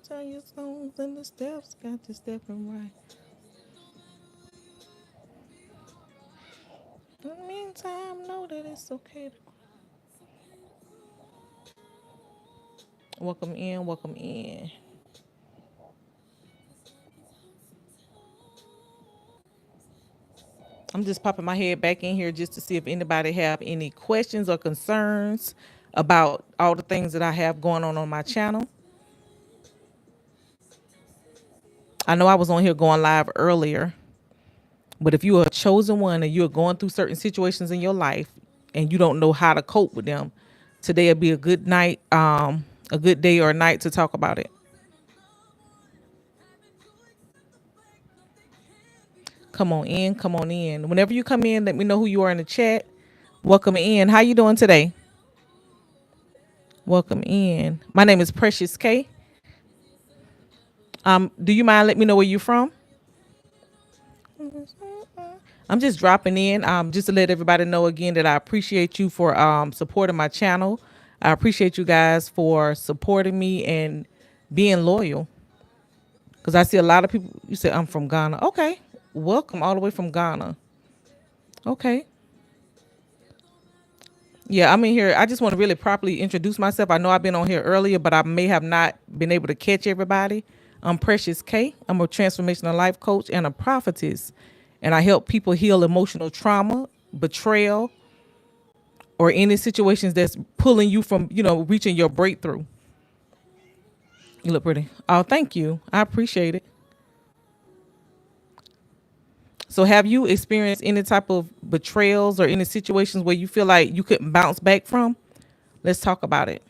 tell your stones and the steps got to step in right. In the meantime, know that it's okay to welcome in, welcome in. I'm just popping my head back in here just to see if anybody have any questions or concerns about all the things that I have going on my channel. I know I was on here going live earlier, but if you are a chosen one and you're going through certain situations in your life and you don't know how to cope with them, today will be a good night, a good day or night to talk about it. Come on in, come on in. Whenever you come in, let me know who you are in the chat. Welcome in. How you doing today? Welcome in. My name is Precious K. Do you mind letting me know where you're from? I'm just dropping in, just to let everybody know again that I appreciate you for supporting my channel. I appreciate you guys for supporting me and being loyal. Because I see a lot of people. You say I'm from Ghana. Okay, welcome all the way from Ghana. Okay. Yeah, I'm in here. I just want to really properly introduce myself. I know I've been on here earlier, but I may have not been able to catch everybody. I'm Precious K. I'm a transformational life coach and a prophetess. And I help people heal emotional trauma, betrayal, or any situations that's pulling you from, reaching your breakthrough. You look pretty. Oh, thank you. I appreciate it. So have you experienced any type of betrayals or any situations where you feel like you couldn't bounce back from? Let's talk about it.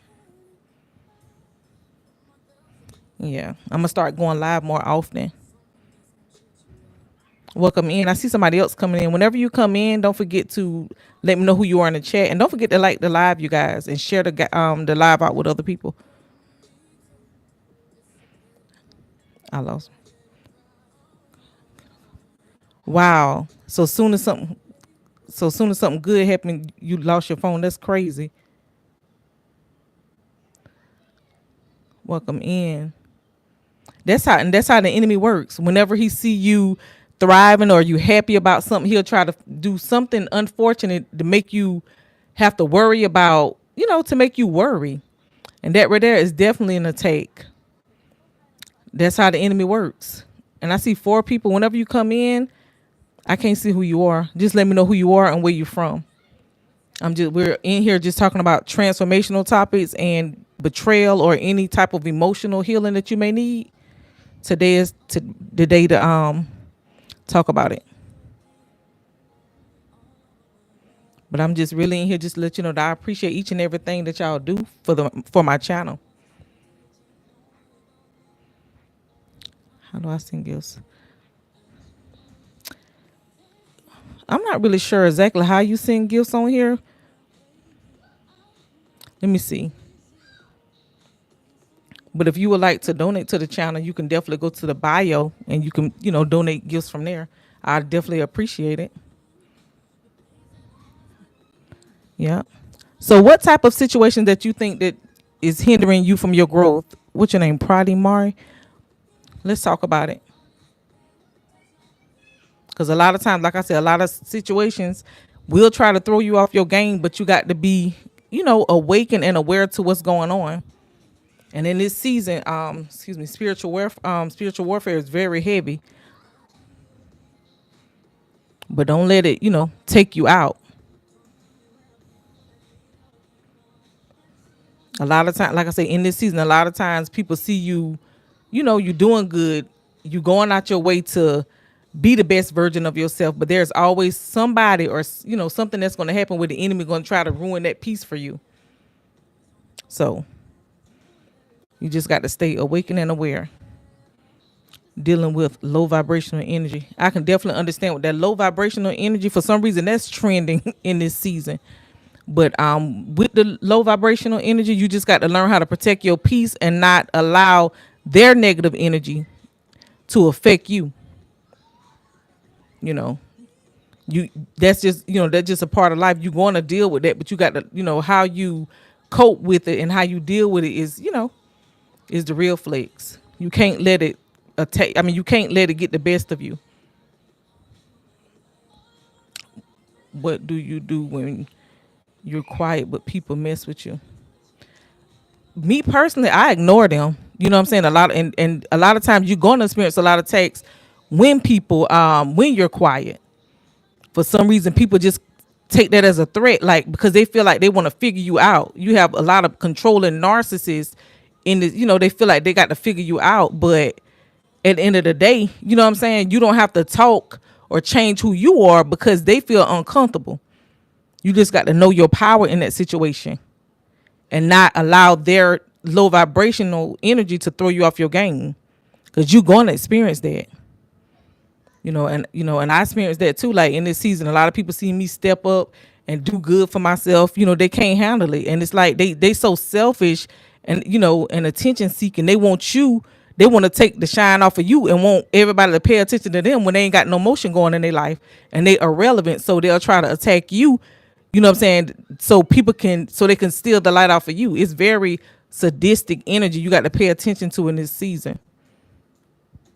Yeah, I'm gonna start going live more often. Welcome in. I see somebody else coming in. Whenever you come in, don't forget to let me know who you are in the chat, and don't forget to like the live, you guys, and share the live out with other people. I lost. Wow. So soon as something good happened, you lost your phone. That's crazy. Welcome in. That's how the enemy works. Whenever he see you thriving or you happy about something, he'll try to do something unfortunate to make you have to worry about, to make you worry. And that right there is definitely an attack. That's how the enemy works. And I see 4 people. Whenever you come in, I can't see who you are. Just let me know who you are and where you're from. We're in here just talking about transformational topics and betrayal or any type of emotional healing that you may need. Today is the day to talk about it. But I'm just really in here just to let you know that I appreciate each and everything that y'all do for my channel. How do I send gifts? I'm not really sure exactly how you send gifts on here. Let me see. But if you would like to donate to the channel, you can definitely go to the bio and you can, donate gifts from there. I definitely appreciate it. Yeah. So what type of situation that you think that is hindering you from your growth? What's your name? Pradi Mari? Let's talk about it. Because a lot of times, like I said, a lot of situations will try to throw you off your game, but you got to be, awakened and aware to what's going on. And in this season, spiritual warfare is very heavy. But don't let it, take you out. A lot of times, like I say, in this season, a lot of times people see you, you're doing good. You going out your way to be the best version of yourself. But there's always somebody or, something that's going to happen where the enemy going to try to ruin that peace for you. So you just got to stay awakened and aware. Dealing with low vibrational energy. I can definitely understand with that low vibrational energy. For some reason, that's trending in this season. But with the low vibrational energy, you just got to learn how to protect your peace and not allow their negative energy to affect you. That's just a part of life. You're going to deal with that, but you got to, how you cope with it and how you deal with it is the real flex. You can't let it attack. I mean, you can't let it get the best of you. What do you do when you're quiet but people mess with you? Me personally, I ignore them. You know what I'm saying? And a lot of times you're gonna experience a lot of attacks when people when you're quiet. For some reason people just take that as a threat, like because they feel like they want to figure you out. You have a lot of controlling narcissists in this, they feel like they got to figure you out, but at the end of the day, you know what I'm saying, you don't have to talk or change who you are because they feel uncomfortable. You just got to know your power in that situation and not allow their low vibrational energy to throw you off your game, because you're going to experience that. And I experienced that too. Like in this season, a lot of people see me step up and do good for myself. They can't handle it, and it's like they so selfish and and attention seeking. They want you. They want to take the shine off of you and want everybody to pay attention to them when they ain't got no motion going in their life and they irrelevant. So they'll try to attack you. You know what I'm saying? So they can steal the light off of you. It's very sadistic energy. You got to pay attention to in this season.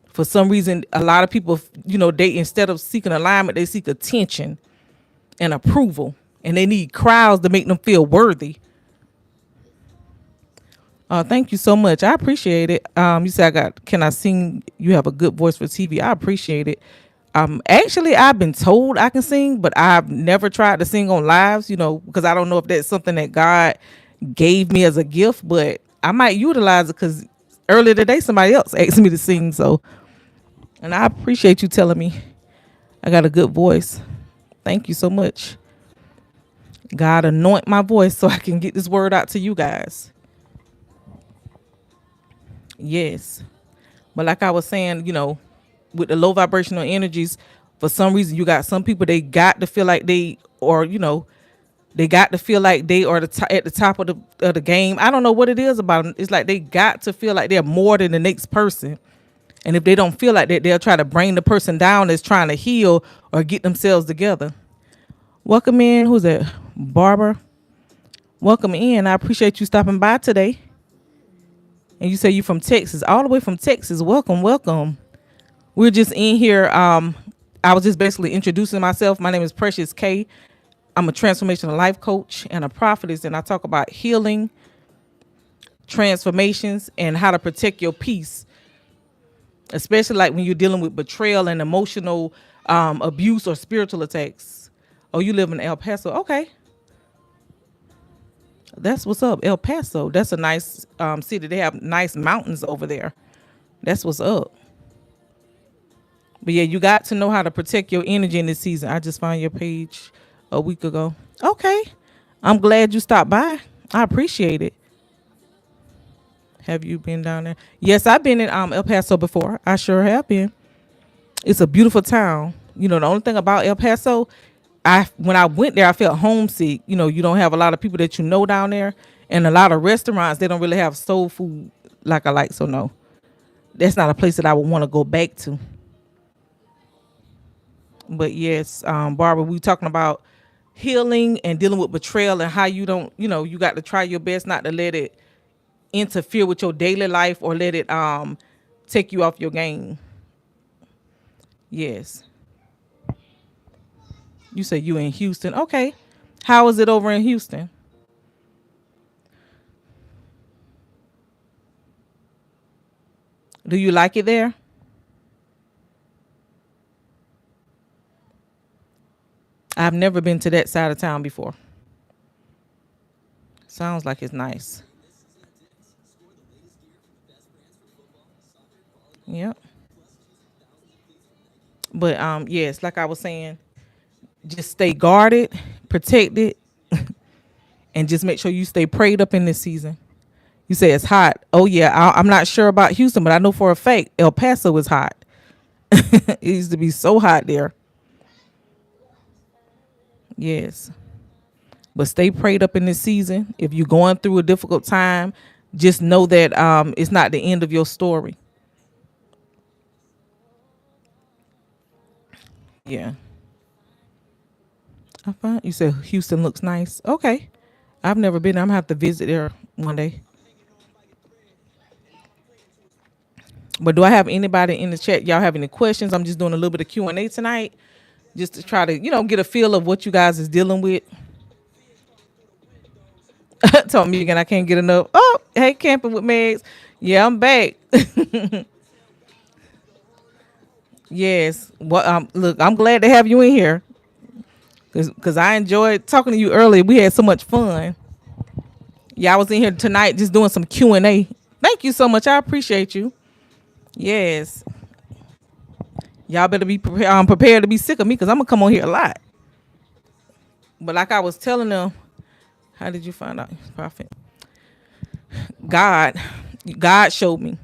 For some reason, a lot of people, they, instead of seeking alignment, they seek attention and approval, and they need crowds to make them feel worthy. Thank you so much. I appreciate it. You said can I sing? You have a good voice for TV. I appreciate it. Actually, I've been told I can sing, but I've never tried to sing on lives, because I don't know if that's something that God gave me as a gift, but I might utilize it because earlier today somebody else asked me to sing. So, and I appreciate you telling me I got a good voice. Thank you so much. God, anoint my voice so I can get this word out to you guys. Yes. But like I was saying, with the low vibrational energies, for some reason you got some people, they got to feel like they got to feel like they are at the top of the game. I don't know what it is about them. It's like they got to feel like they're more than the next person. And if they don't feel like that, they'll try to bring the person down that's trying to heal or get themselves together. Welcome in. Who's that? Barbara. Welcome in. I appreciate you stopping by today. And you say you're from Texas, all the way from Texas. Welcome, welcome. We're just in here. I was just basically introducing myself. My name is Precious K. I'm a transformational life coach and a prophetess, and I talk about healing, transformations, and how to protect your peace, especially like when you're dealing with betrayal and emotional abuse or spiritual attacks. Oh, you live in El Paso. Okay. That's what's up. El Paso. That's a nice city. They have nice mountains over there. That's what's up. But yeah, you got to know how to protect your energy in this season. I just found your page a week ago. Okay. I'm glad you stopped by. I appreciate it. Have you been down there? Yes, I've been in El Paso before. I sure have been. It's a beautiful town. The only thing about El Paso, when I went there, I felt homesick. You don't have a lot of people that down there, and a lot of restaurants, they don't really have soul food like I like. So no, that's not a place that I would want to go back to. But yes, Barbara, we talking about healing and dealing with betrayal and how you don't, you got to try your best not to let it interfere with your daily life or let it take you off your game. Yes. You say you in Houston. Okay. How is it over in Houston? Do you like it there? I've never been to that side of town before. Sounds like it's nice. Yep. But yes, like I was saying, just stay guarded, protected, and just make sure you stay prayed up in this season. You say it's hot. Oh yeah, I'm not sure about Houston, but I know for a fact El Paso is hot. It used to be so hot there. Yes. But stay prayed up in this season. If you're going through a difficult time, just know that it's not the end of your story. Yeah. I find you said Houston looks nice. Okay. I've never been. I'm gonna have to visit there one day. But do I have anybody in the chat? Y'all have any questions? I'm just doing a little bit of Q&A tonight, just to try to, get a feel of what you guys is dealing with. Told me again, I can't get enough. Oh, hey, camping with Megs. Yeah, I'm back. Yes. Well, look, I'm glad to have you in here because I enjoyed talking to you earlier. We had so much fun. Yeah, I was in here tonight just doing some Q&A. Thank you so much. I appreciate you. Yes. Y'all better be prepared to be sick of me because I'm going to come on here a lot. But like I was telling them, how did you find out, Prophet? God showed me.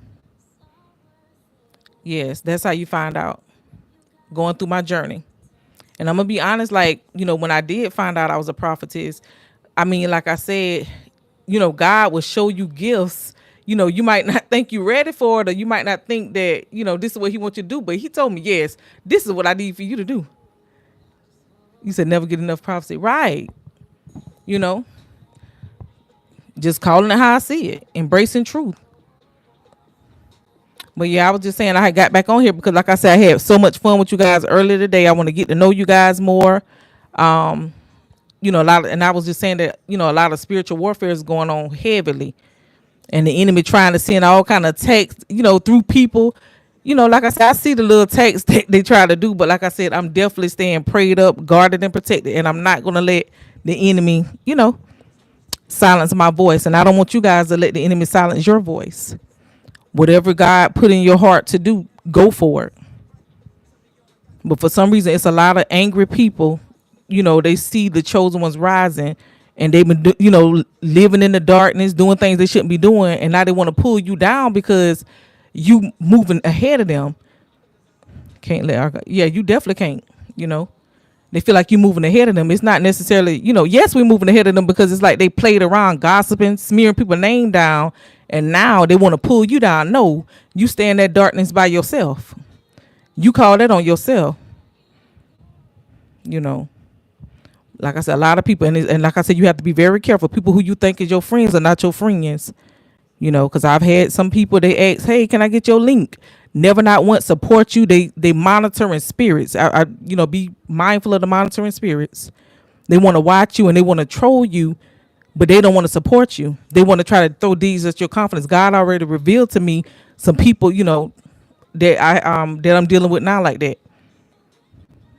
Yes, that's how you find out. Going through my journey. And I'm going to be honest, like, when I did find out I was a prophetess, I mean, like I said, God will show you gifts. You might not think you're ready for it, or you might not think that, this is what he wants you to do. But he told me, yes, this is what I need for you to do. You said never get enough prophecy. Right. Just calling it how I see it. Embracing truth. But yeah, I was just saying I had got back on here because, like I said, I had so much fun with you guys earlier today. I want to get to know you guys more. A lot and I was just saying that, a lot of spiritual warfare is going on heavily. And the enemy trying to send all kind of attacks, through people. Like I said, I see the little attacks that they try to do. But like I said, I'm definitely staying prayed up, guarded, and protected. And I'm not going to let the enemy, silence my voice. And I don't want you guys to let the enemy silence your voice. Whatever God put in your heart to do, go for it. But for some reason, it's a lot of angry people. They see the chosen ones rising and they've been, living in the darkness, doing things they shouldn't be doing. And now they want to pull you down because you moving ahead of them. Can't let our, yeah, you definitely can't, They feel like you moving ahead of them. It's not necessarily, yes, we're moving ahead of them because it's like they played around gossiping, smearing people's name down. And now they want to pull you down. No, you stay in that darkness by yourself. You call that on yourself. Like I said, a lot of people, and like I said, you have to be very careful. People who you think is your friends are not your friends. Because I've had some people, they ask, hey, can I get your link? Never not once support you. They monitoring spirits. Be mindful of the monitoring spirits. They want to watch you and they want to troll you, but they don't want to support you. They want to try to throw these at your confidence. God already revealed to me some people, that I'm dealing with now like that.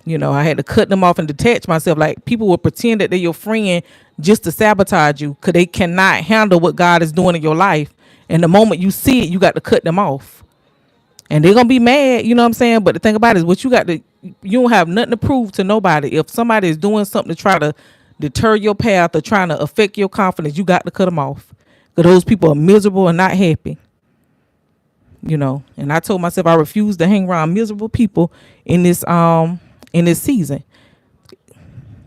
I had to cut them off and detach myself. Like people will pretend that they're your friend just to sabotage you because they cannot handle what God is doing in your life. And the moment you see it, you got to cut them off. And they're going to be mad, you know what I'm saying? But the thing about it is you don't have nothing to prove to nobody. If somebody is doing something to try to deter your path or trying to affect your confidence, you got to cut them off. Because those people are miserable and not happy. And I told myself I refuse to hang around miserable people in this season.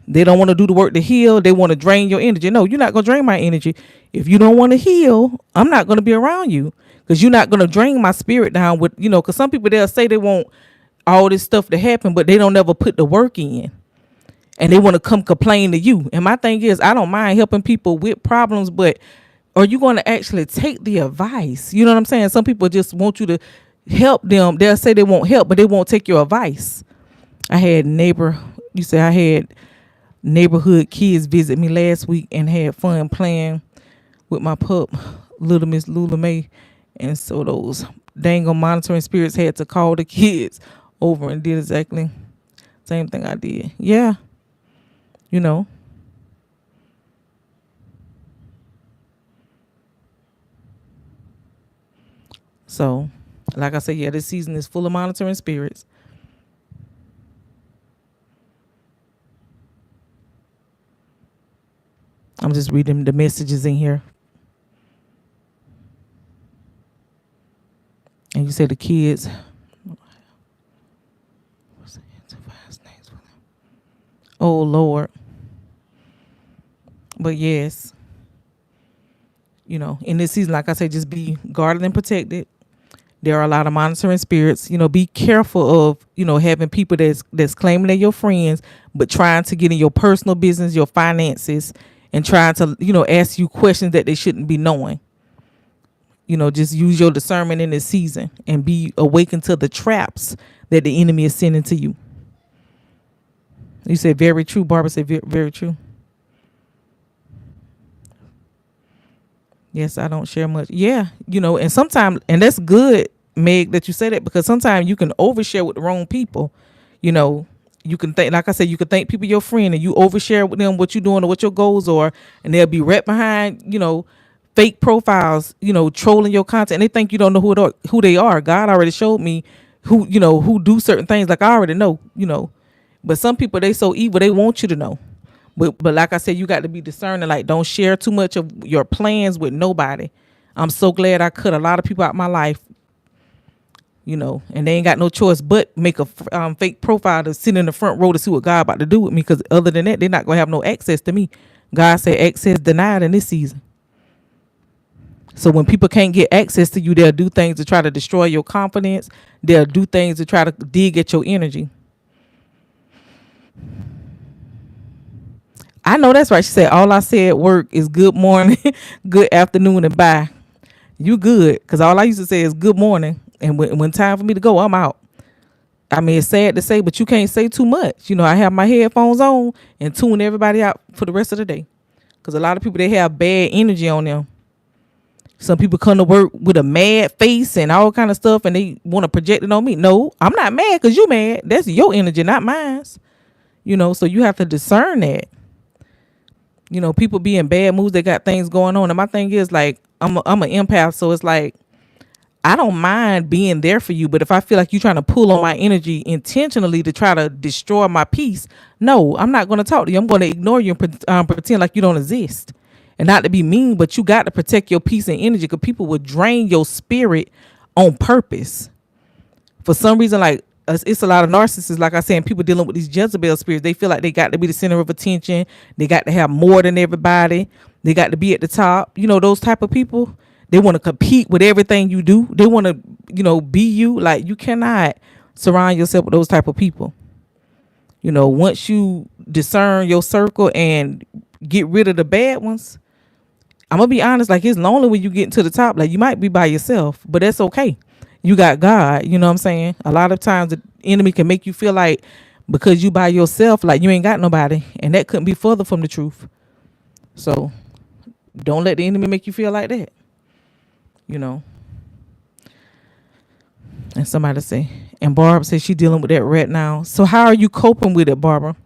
They don't want to do the work to heal. They want to drain your energy. No, you're not going to drain my energy. If you don't want to heal, I'm not going to be around you because you're not going to drain my spirit down with, because some people, they'll say they want all this stuff to happen, but they don't ever put the work in and they want to come complain to you. And my thing is, I don't mind helping people with problems, but are you going to actually take the advice? You know what I'm saying? Some people just want you to help them. They'll say they won't help, but they won't take your advice. I had neighborhood kids visit me last week and had fun playing with my pup, Little Miss Lula May. And so those dang on monitoring spirits had to call the kids over and did exactly same thing I did. Yeah. So, like I said, yeah, this season is full of monitoring spirits. I'm just reading the messages in here. And you say the kids. Oh, Lord. But yes, in this season, like I said, just be guarded and protected. There are a lot of monitoring spirits. Be careful of, having people that's claiming they're your friends, but trying to get in your personal business, your finances, and trying to, ask you questions that they shouldn't be knowing. Just use your discernment in this season and be awakened to the traps that the enemy is sending to you. You said very true. Barbara said very true. Yes, I don't share much. Yeah, and sometimes, and that's good, Meg, that you say that, because sometimes you can overshare with the wrong people. You know, you can think, like I said, you can think people your friend and you overshare with them what you're doing or what your goals are, and they'll be right behind, fake profiles, trolling your content. And they think you don't know who they are. God already showed me who do certain things. Like I already know, But some people, they so evil, they want you to know. But like I said, you got to be discerning. Like, don't share too much of your plans with nobody. I'm so glad I cut a lot of people out of my life, and they ain't got no choice but make a fake profile to sit in the front row to see what God about to do with me. Because other than that, they're not going to have no access to me. God said access denied in this season. So when people can't get access to you, they'll do things to try to destroy your confidence. They'll do things to try to dig at your energy. I know that's right. She said, all I said at work is good morning, good afternoon, and bye. You good. Because all I used to say is good morning. And when time for me to go, I'm out. I mean, it's sad to say, but you can't say too much. I have my headphones on and tune everybody out for the rest of the day. Because a lot of people, they have bad energy on them. Some people come to work with a mad face and all kind of stuff, and they want to project it on me. No, I'm not mad because you mad. That's your energy, not mine. So you have to discern that. People be in bad moods. They got things going on. And my thing is, like, I'm an empath. So it's like, I don't mind being there for you. But if I feel like you're trying to pull on my energy intentionally to try to destroy my peace, no, I'm not going to talk to you. I'm going to ignore you and pretend like you don't exist. And not to be mean, but you got to protect your peace and energy, because people will drain your spirit on purpose. For some reason, like, it's a lot of narcissists, like I said, and people dealing with these Jezebel spirits. They feel like they got to be the center of attention. They got to have more than everybody. They got to be at the top. Those type of people, they want to compete with everything you do. They want to, be you. Like, you cannot surround yourself with those type of people. Once you discern your circle and get rid of the bad ones, I'm going to be honest, like, it's lonely when you get to the top. Like, you might be by yourself, but that's okay. You got God, you know what I'm saying? A lot of times the enemy can make you feel like because you by yourself, like you ain't got nobody, and that couldn't be further from the truth. So don't let the enemy make you feel like that, And somebody say, and Barb says she dealing with that right now. So how are you coping with it, Barbara?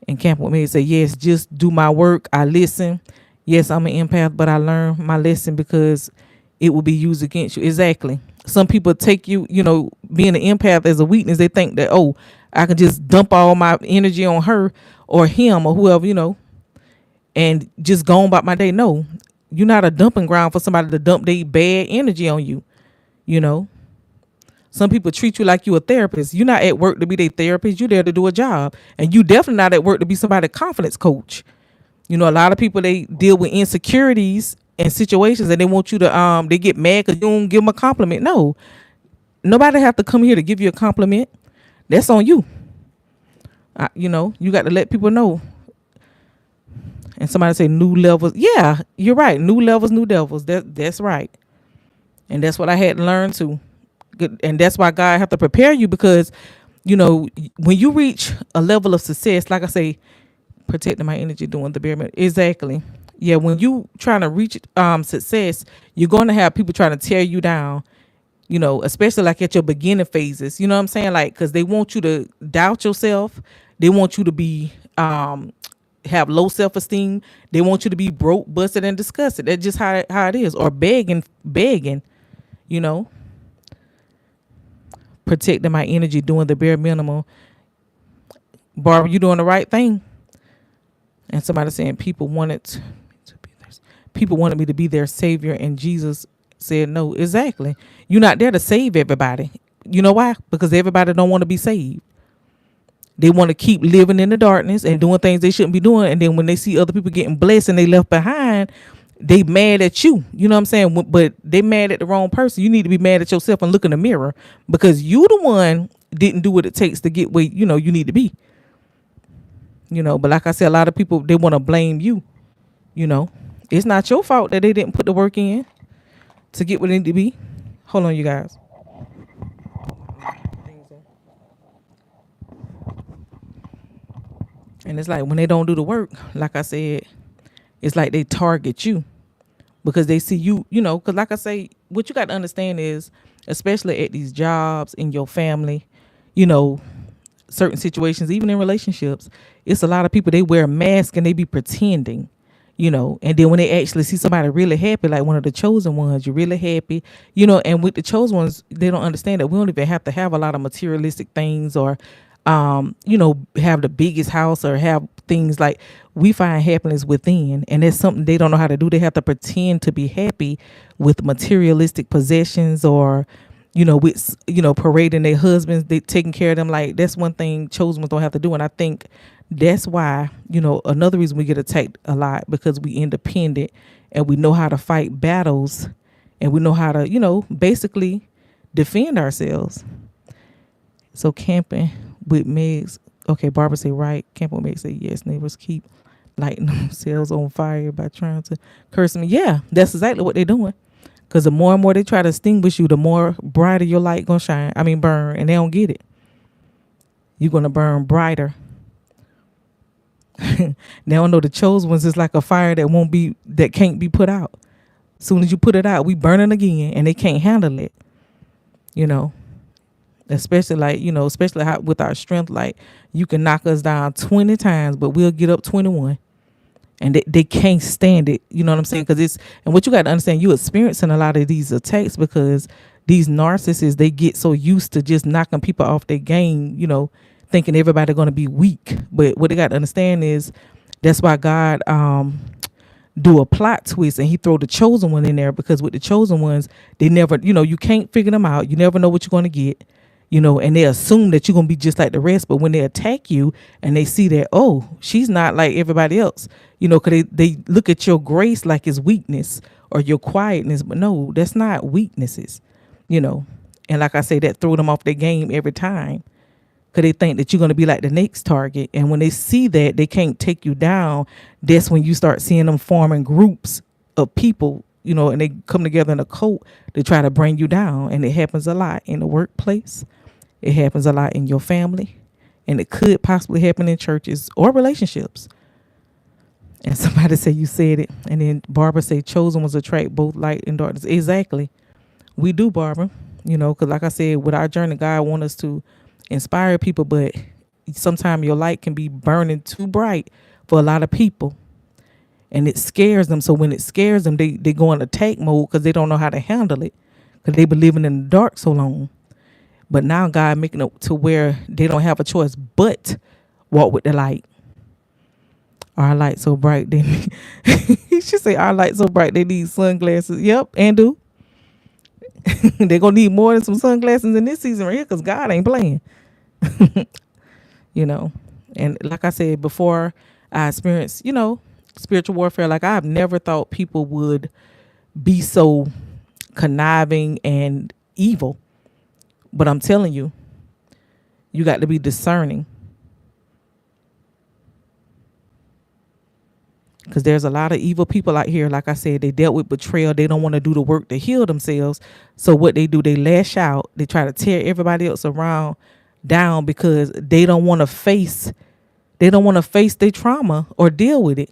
And Camp with me say, yes, just do my work. I listen. Yes, I'm an empath, but I learn my lesson because it will be used against you. Exactly. Some people take you, being an empath as a weakness. They think that, oh, I can just dump all my energy on her or him or whoever, and just go on about my day. No, you're not a dumping ground for somebody to dump their bad energy on you. Some people treat you like you a therapist. You're not at work to be their therapist. You're there to do a job. And you definitely not at work to be somebody's confidence coach. A lot of people, they deal with insecurities and situations, and they want you to they get mad because you don't give them a compliment. No, nobody have to come here to give you a compliment. That's on you. You got to let people know. And somebody say new levels. Yeah, you're right. New levels, new devils. That's right. And that's what I had to learn too. And that's why God have to prepare you, because when you reach a level of success, like I say, protecting my energy, doing the bare minimum. Exactly. Yeah, when you trying to reach success, you're going to have people trying to tear you down, especially like at your beginning phases. You know what I'm saying? Like, because they want you to doubt yourself. They want you to be have low self-esteem. They want you to be broke, busted, and disgusted. That's just how it is. Or begging, protecting my energy, doing the bare minimum. Barbara, you doing the right thing. And somebody saying people wanted me to be their savior, and Jesus said no. Exactly. You're not there to save everybody. You know why? Because everybody don't want to be saved. They want to keep living in the darkness and doing things they shouldn't be doing. And then when they see other people getting blessed and they left behind, they mad at you. You know what I'm saying? But they mad at the wrong person. You need to be mad at yourself and look in the mirror, because you the one didn't do what it takes to get where you need to be. But like I said, a lot of people, they want to blame you. It's not your fault that they didn't put the work in. to get what it need to be. Hold on, you guys. And it's like when they don't do the work, like I said, it's like they target you because they see you, because like I say, what you got to understand is, especially at these jobs, in your family, you know, certain situations, even in relationships, it's a lot of people, they wear a mask and they be pretending, and then when they actually see somebody really happy, like one of the chosen ones, you're really happy, and with the chosen ones, they don't understand that we don't even have to have a lot of materialistic things or have the biggest house or have things. Like, we find happiness within, and that's something they don't know how to do. They have to pretend to be happy with materialistic possessions, or with parading their husbands, they taking care of them. Like, that's one thing chosen ones don't have to do. And I think that's why, another reason we get attacked a lot, because we independent and we know how to fight battles, and we know how to basically defend ourselves. So camping with Megs. Okay, Barbara say right. Camping with Megs say yes. Neighbors keep lighting themselves on fire by trying to curse me. Yeah, that's exactly what they're doing. Because the more and more they try to extinguish you, the more brighter your light gonna shine. I mean, burn, and they don't get it. You're gonna burn brighter. They don't know the chosen ones is like a fire that can't be put out. As soon as you put it out, we burning again, and they can't handle it. You know. Especially especially how, with our strength, like, you can knock us down 20 times, but we'll get up 21, and they can't stand it. You know what I'm saying? And what you got to understand, you experiencing a lot of these attacks because these narcissists, they get so used to just knocking people off their game, thinking everybody going to be weak. But what they got to understand is, that's why God do a plot twist, and he throw the chosen one in there, because with the chosen ones, they never, you can't figure them out. You never know what you're going to get. And they assume that you're going to be just like the rest. But when they attack you and they see that, oh, she's not like everybody else, because they look at your grace like it's weakness, or your quietness. But no, that's not weaknesses, And like I say, that throw them off their game every time, because they think that you're going to be like the next target. And when they see that they can't take you down, that's when you start seeing them forming groups of people, and they come together in a cult to try to bring you down. And it happens a lot in the workplace. It happens a lot in your family, and it could possibly happen in churches or relationships. And somebody say you said it, and then Barbara say chosen ones attract both light and darkness. Exactly, we do, Barbara. Because like I said, with our journey, God wants us to inspire people, but sometimes your light can be burning too bright for a lot of people, and it scares them. So when it scares them, they go in attack mode, because they don't know how to handle it, because they've been living in the dark so long. But now God making it to where they don't have a choice but walk with the light. Our light so bright, they need, he should say our light so bright they need sunglasses. Yep, and do. They're going to need more than some sunglasses in this season right here, because God ain't playing. And like I said before, I experienced, spiritual warfare. Like, I've never thought people would be so conniving and evil. But I'm telling you, you got to be discerning, because there's a lot of evil people out here. Like I said, they dealt with betrayal. They don't want to do the work to heal themselves. So what they do, they lash out. They try to tear everybody else around down, because they don't want to face their trauma or deal with it.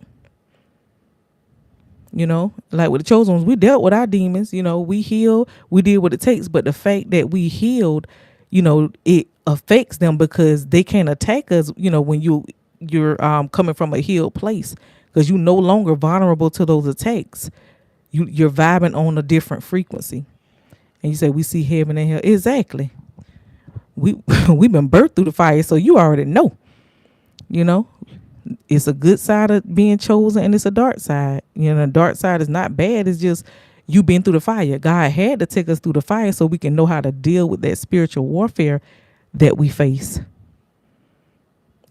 Like with the chosen ones, we dealt with our demons, we healed, we did what it takes. But the fact that we healed, it affects them, because they can't attack us, when you're coming from a healed place, because you're no longer vulnerable to those attacks. You're vibing on a different frequency. And you say, we see heaven and hell. Exactly. We've been birthed through the fire, so you already know. It's a good side of being chosen, and it's a dark side. The dark side is not bad. It's just you been through the fire. God had to take us through the fire so we can know how to deal with that spiritual warfare that we face.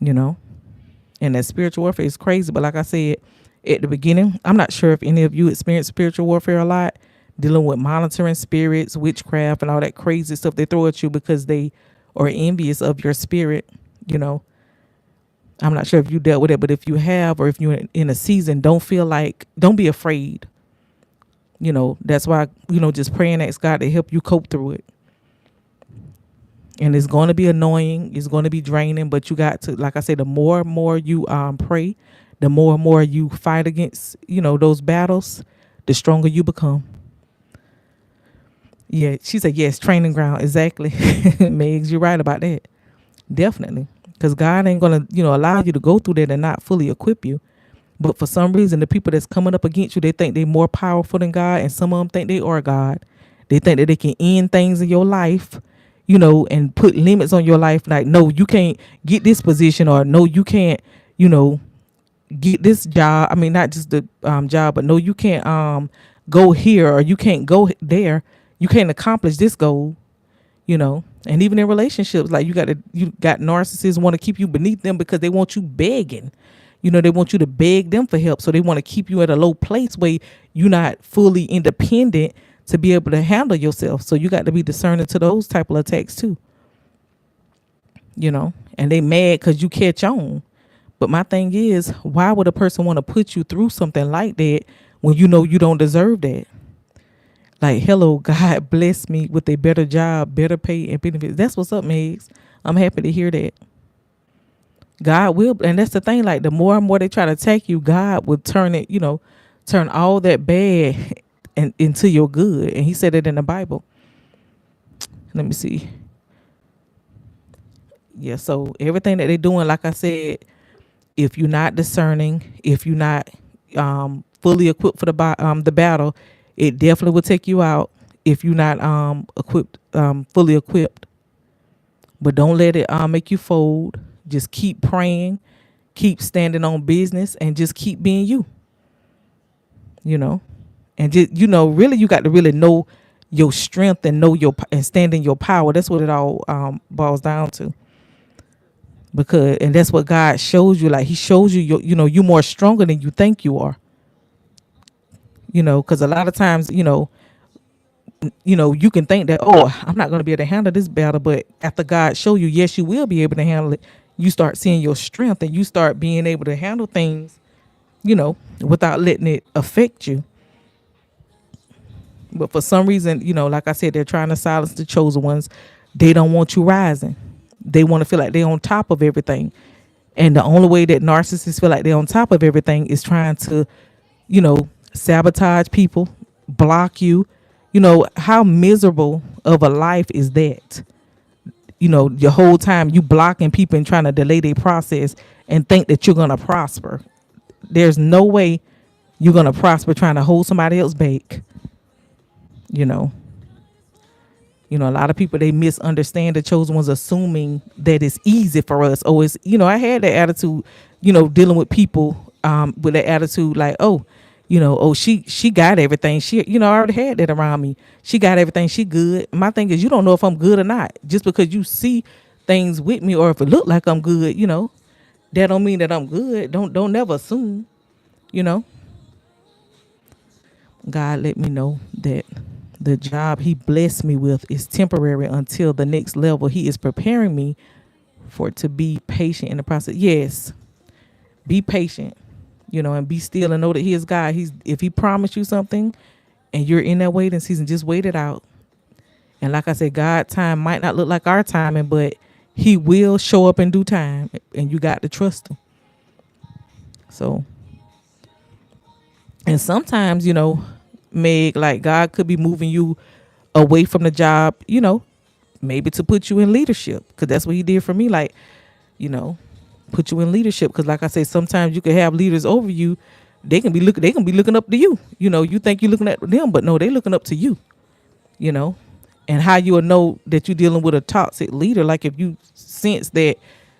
And that spiritual warfare is crazy. But like I said at the beginning, I'm not sure if any of you experience spiritual warfare a lot, dealing with monitoring spirits, witchcraft, and all that crazy stuff they throw at you because they are envious of your spirit. I'm not sure if you dealt with it, but if you have, or if you're in a season, don't be afraid. That's why, just pray and ask God to help you cope through it. And it's going to be annoying. It's going to be draining, but you got to, like I said, the more and more you pray, the more and more you fight against, those battles, the stronger you become. Yeah, she said, yes, training ground. Exactly. Megs, you're right about that. Definitely. Because God ain't going to, allow you to go through that and not fully equip you. But for some reason, the people that's coming up against you, they think they're more powerful than God. And some of them think they are God. They think that they can end things in your life, and put limits on your life. Like, no, you can't get this position, or no, you can't, get this job. I mean, not just the job, but no, you can't go here, or you can't go there. You can't accomplish this goal, And even in relationships, like you got narcissists want to keep you beneath them because they want you begging. They want you to beg them for help. So they want to keep you at a low place where you're not fully independent to be able to handle yourself. So you got to be discerning to those type of attacks too. And they mad because you catch on. But my thing is, why would a person want to put you through something like that when you know you don't deserve that? Like, hello, God bless me with a better job, better pay, and benefits. That's what's up, Megs. I'm happy to hear that. God will, and that's the thing, like the more and more they try to attack you, God will turn it, turn all that bad into your good. And he said it in the Bible. Let me see. Yeah, so everything that they're doing, like I said, if you're not discerning, if you're not fully equipped for the battle, it definitely will take you out if you're not fully equipped. But don't let it make you fold. Just keep praying, keep standing on business, and just keep being you. And just really, you got to really know your strength and and stand in your power. That's what it all boils down to. And that's what God shows you. Like he shows you, you're more stronger than you think you are. Because a lot of times, you can think that, oh, I'm not going to be able to handle this battle. But after God show you, yes, you will be able to handle it. You start seeing your strength and you start being able to handle things, without letting it affect you. But for some reason, like I said, they're trying to silence the chosen ones. They don't want you rising. They want to feel like they're on top of everything. And the only way that narcissists feel like they're on top of everything is trying to, sabotage people, block you. How miserable of a life is that? Your whole time you blocking people and trying to delay their process and think that you're going to prosper. There's no way you're going to prosper trying to hold somebody else back. A lot of people, they misunderstand the chosen ones, assuming that it's easy for us. Oh, it's, I had that attitude, dealing with people with that attitude like, oh, she got everything. She, I already had that around me. She got everything. She good. My thing is, you don't know if I'm good or not. Just because you see things with me, or if it look like I'm good, that don't mean that I'm good. Don't never assume, God let me know that the job he blessed me with is temporary until the next level. He is preparing me to be patient in the process. Yes, be patient. And be still and know that he is God. If he promised you something and you're in that waiting season, just wait it out. And like I said, God's time might not look like our timing, but he will show up in due time, and you got to trust him. So, and sometimes, Meg, like God could be moving you away from the job, maybe to put you in leadership, because that's what he did for me. Like, put you in leadership, because like I say, sometimes you can have leaders over you. They can be looking up to you. You think you're looking at them, but no, they looking up to you. And how you will know that you're dealing with a toxic leader, like if you sense that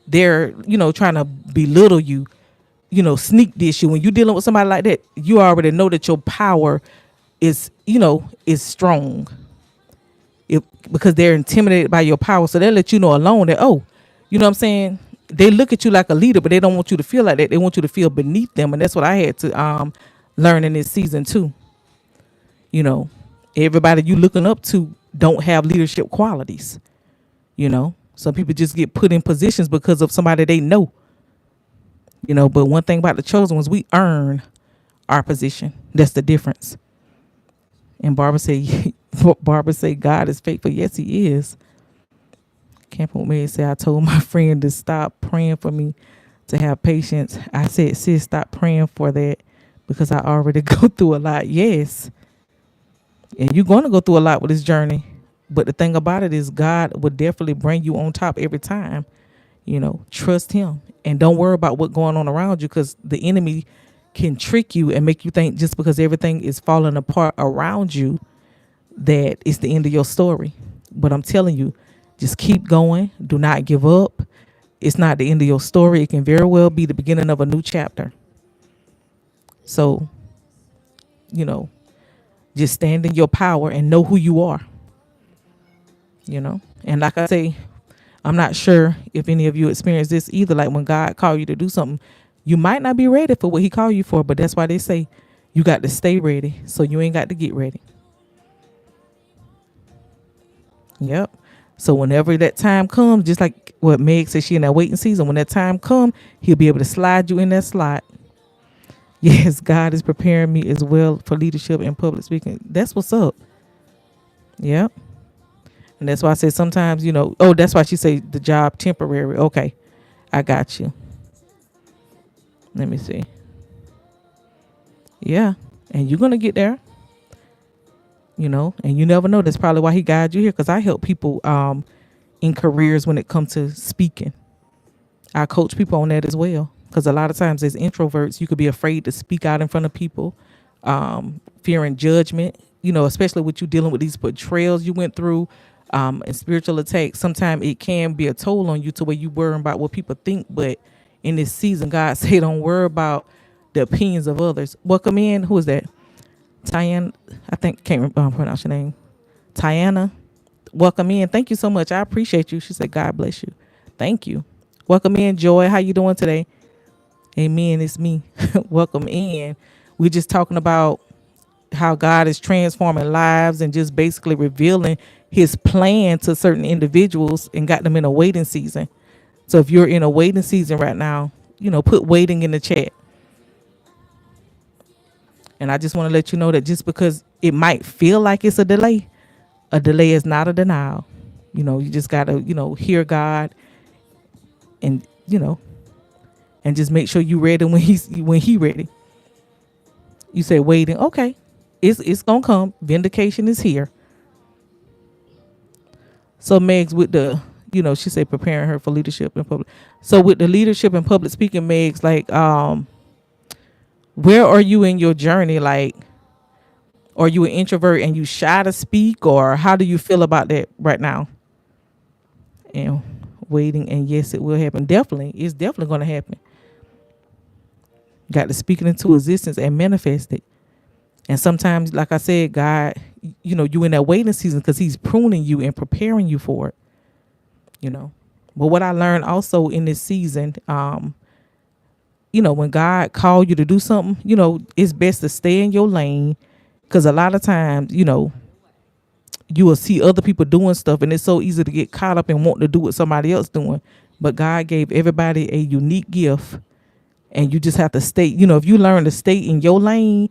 they're trying to belittle you, sneak dish you. When you're dealing with somebody like that, you already know that your power is strong. Because they're intimidated by your power, so they let you know alone that, oh, you know what I'm saying? They look at you like a leader, but they don't want you to feel like that. They want you to feel beneath them. And that's what I had to learn in this season too. Everybody you looking up to don't have leadership qualities. Some people just get put in positions because of somebody they know. But one thing about the chosen ones, we earn our position. That's the difference. And Barbara said, Barbara said, God is faithful. Yes, he is. Campo Mary said, I told my friend to stop praying for me to have patience. I said, sis, stop praying for that because I already go through a lot. Yes. And you're going to go through a lot with this journey. But the thing about it is God will definitely bring you on top every time. Trust him and don't worry about what's going on around you, because the enemy can trick you and make you think just because everything is falling apart around you that it's the end of your story. But I'm telling you, just keep going. Do not give up. It's not the end of your story. It can very well be the beginning of a new chapter. So, you know, just stand in your power and know who you are. And like I say, I'm not sure if any of you experience this either. Like when God called you to do something, you might not be ready for what he called you for, but that's why they say you got to stay ready. So you ain't got to get ready. Yep. So whenever that time comes, just like what Meg said, she in that waiting season, when that time comes, he'll be able to slide you in that slot. Yes, God is preparing me as well for leadership and public speaking. That's what's up. Yep. And that's why I said sometimes, that's why she say the job temporary. Okay, I got you. Let me see. Yeah. And you're going to get there, and you never know. That's probably why he guided you here, because I help people in careers when it comes to speaking. I coach people on that as well, because a lot of times as introverts, you could be afraid to speak out in front of people, fearing judgment, especially with you dealing with these betrayals you went through. And spiritual attacks, sometimes it can be a toll on you to where you worry about what people think. But in this season, God say don't worry about the opinions of others. Welcome in. Who is that? Tiana, I think, can't pronounce your name. Tiana, welcome in. Thank you so much. I appreciate you. She said, God bless you. Thank you. Welcome in, Joy. How you doing today? Amen. It's me. Welcome in. We're just talking about how God is transforming lives and just basically revealing his plan to certain individuals and got them in a waiting season. So if you're in a waiting season right now, put waiting in the chat. And I just want to let you know that just because it might feel like it's a delay is not a denial. You just got to, hear God and, and just make sure you're ready when he ready. You say waiting. Okay. It's going to come. Vindication is here. So Megs with the, she said preparing her for leadership in public. So with the leadership and public speaking, Megs, like, where are you in your journey? Like, are you an introvert and you shy to speak, or how do you feel about that right now? And waiting, and yes, it will happen. Definitely. It's definitely going to happen. Got to speak it into existence and manifest it. And sometimes, like I said, God, you in that waiting season because he's pruning you and preparing you for it, But what I learned also in this season, when God called you to do something, it's best to stay in your lane, because a lot of times, you will see other people doing stuff and it's so easy to get caught up and want to do what somebody else doing. But God gave everybody a unique gift, and you just have to stay, if you learn to stay in your lane,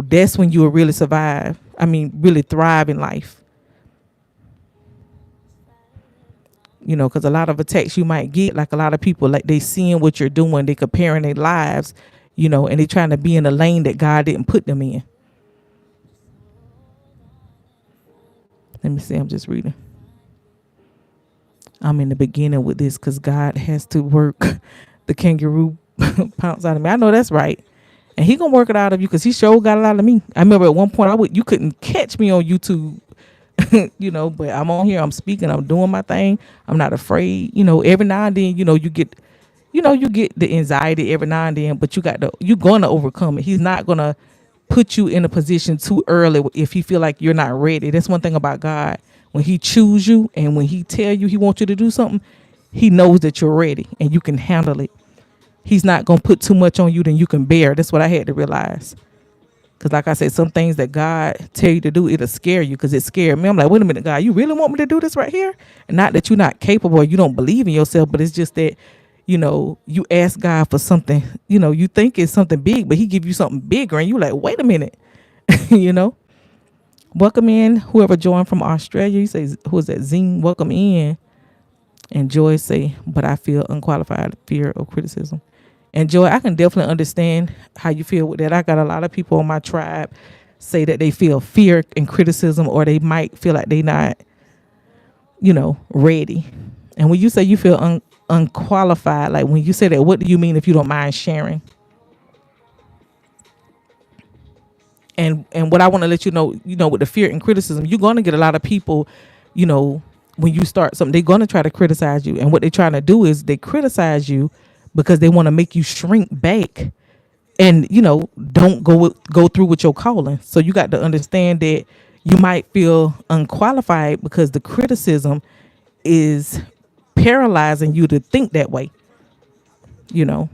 that's when you will really survive. Really thrive in life. Because a lot of attacks you might get, like a lot of people, like they seeing what you're doing, they comparing their lives, and they trying to be in a lane that God didn't put them in. Let me see. I'm just reading. I'm in the beginning with this because God has to work the kangaroo pounce out of me. I know that's right. And he gonna work it out of you, because he sure got it out of me. I remember at one point you couldn't catch me on YouTube, but I'm on here, I'm speaking, I'm doing my thing. I'm not afraid. Every now and then, you get the anxiety every now and then, but you're gonna overcome it. He's not gonna put you in a position too early if he feel like you're not ready. That's one thing about God. When he choose you and when he tell you he wants you to do something, he knows that you're ready and you can handle it. He's not going to put too much on you than you can bear. That's what I had to realize. Because like I said, some things that God tell you to do, it'll scare you, because it scared me. I'm like, wait a minute, God, you really want me to do this right here? And not that you're not capable or you don't believe in yourself, but it's just that, you ask God for something, you think it's something big, but he give you something bigger and you like, wait a minute, Welcome in whoever joined from Australia. You say, who is that? Zine, welcome in. And Joy say, but I feel unqualified fear of criticism. And Joy, I can definitely understand how you feel with that. I got a lot of people on my tribe say that they feel fear and criticism, or they might feel like they not, ready. And when you say you feel unqualified, like when you say that, what do you mean, if you don't mind sharing? And what I want to let you know, with the fear and criticism, you're going to get a lot of people, you know, when you start something, they're going to try to criticize you. And what they're trying to do is they criticize you because they want to make you shrink back and, don't go through with your calling. So you got to understand that you might feel unqualified because the criticism is paralyzing you to think that way, you know.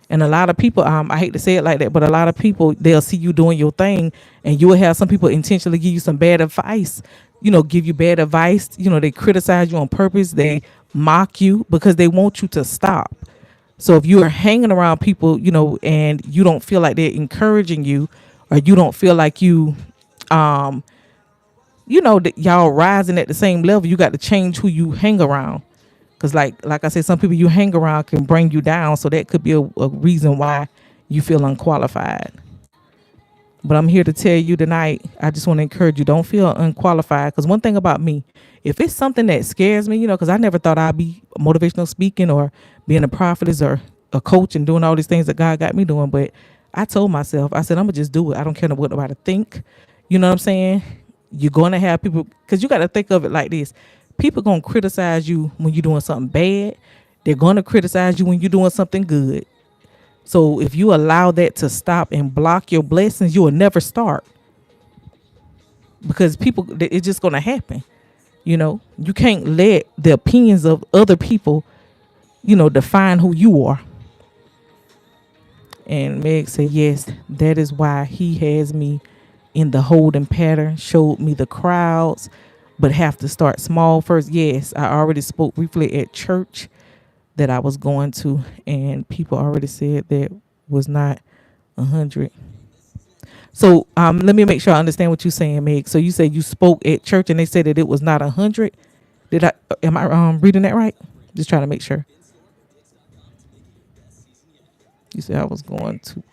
And a lot of people, I hate to say it like that, but a lot of people, they'll see you doing your thing, and you will have some people intentionally give you some bad advice, give you bad advice. They criticize you on purpose. They mock you because they want you to stop. So if you are hanging around people, and you don't feel like they're encouraging you, or you don't feel like that y'all rising at the same level, you got to change who you hang around. Because like I said, some people you hang around can bring you down. So that could be a reason why you feel unqualified. But I'm here to tell you tonight, I just want to encourage you, don't feel unqualified. Because one thing about me, if it's something that scares me, because I never thought I'd be motivational speaking or being a prophetess or a coach and doing all these things that God got me doing. But I told myself, I said, I'm going to just do it. I don't care what nobody think. You know what I'm saying? You're going to have people, because you got to think of it like this. People going to criticize you when you're doing something bad. They're going to criticize you when you're doing something good. So if you allow that to stop and block your blessings, you will never start. Because people, it's just going to happen. You can't let the opinions of other people, define who you are. And Meg said, yes, that is why he has me in the holding pattern, showed me the crowds, but have to start small first. Yes, I already spoke briefly at church that I was going to, and people already said that was not 100. So let me make sure I understand what you're saying, Meg. So you said you spoke at church and they said that it was not 100. Am I reading that right? Just trying to make sure. You said I was going to.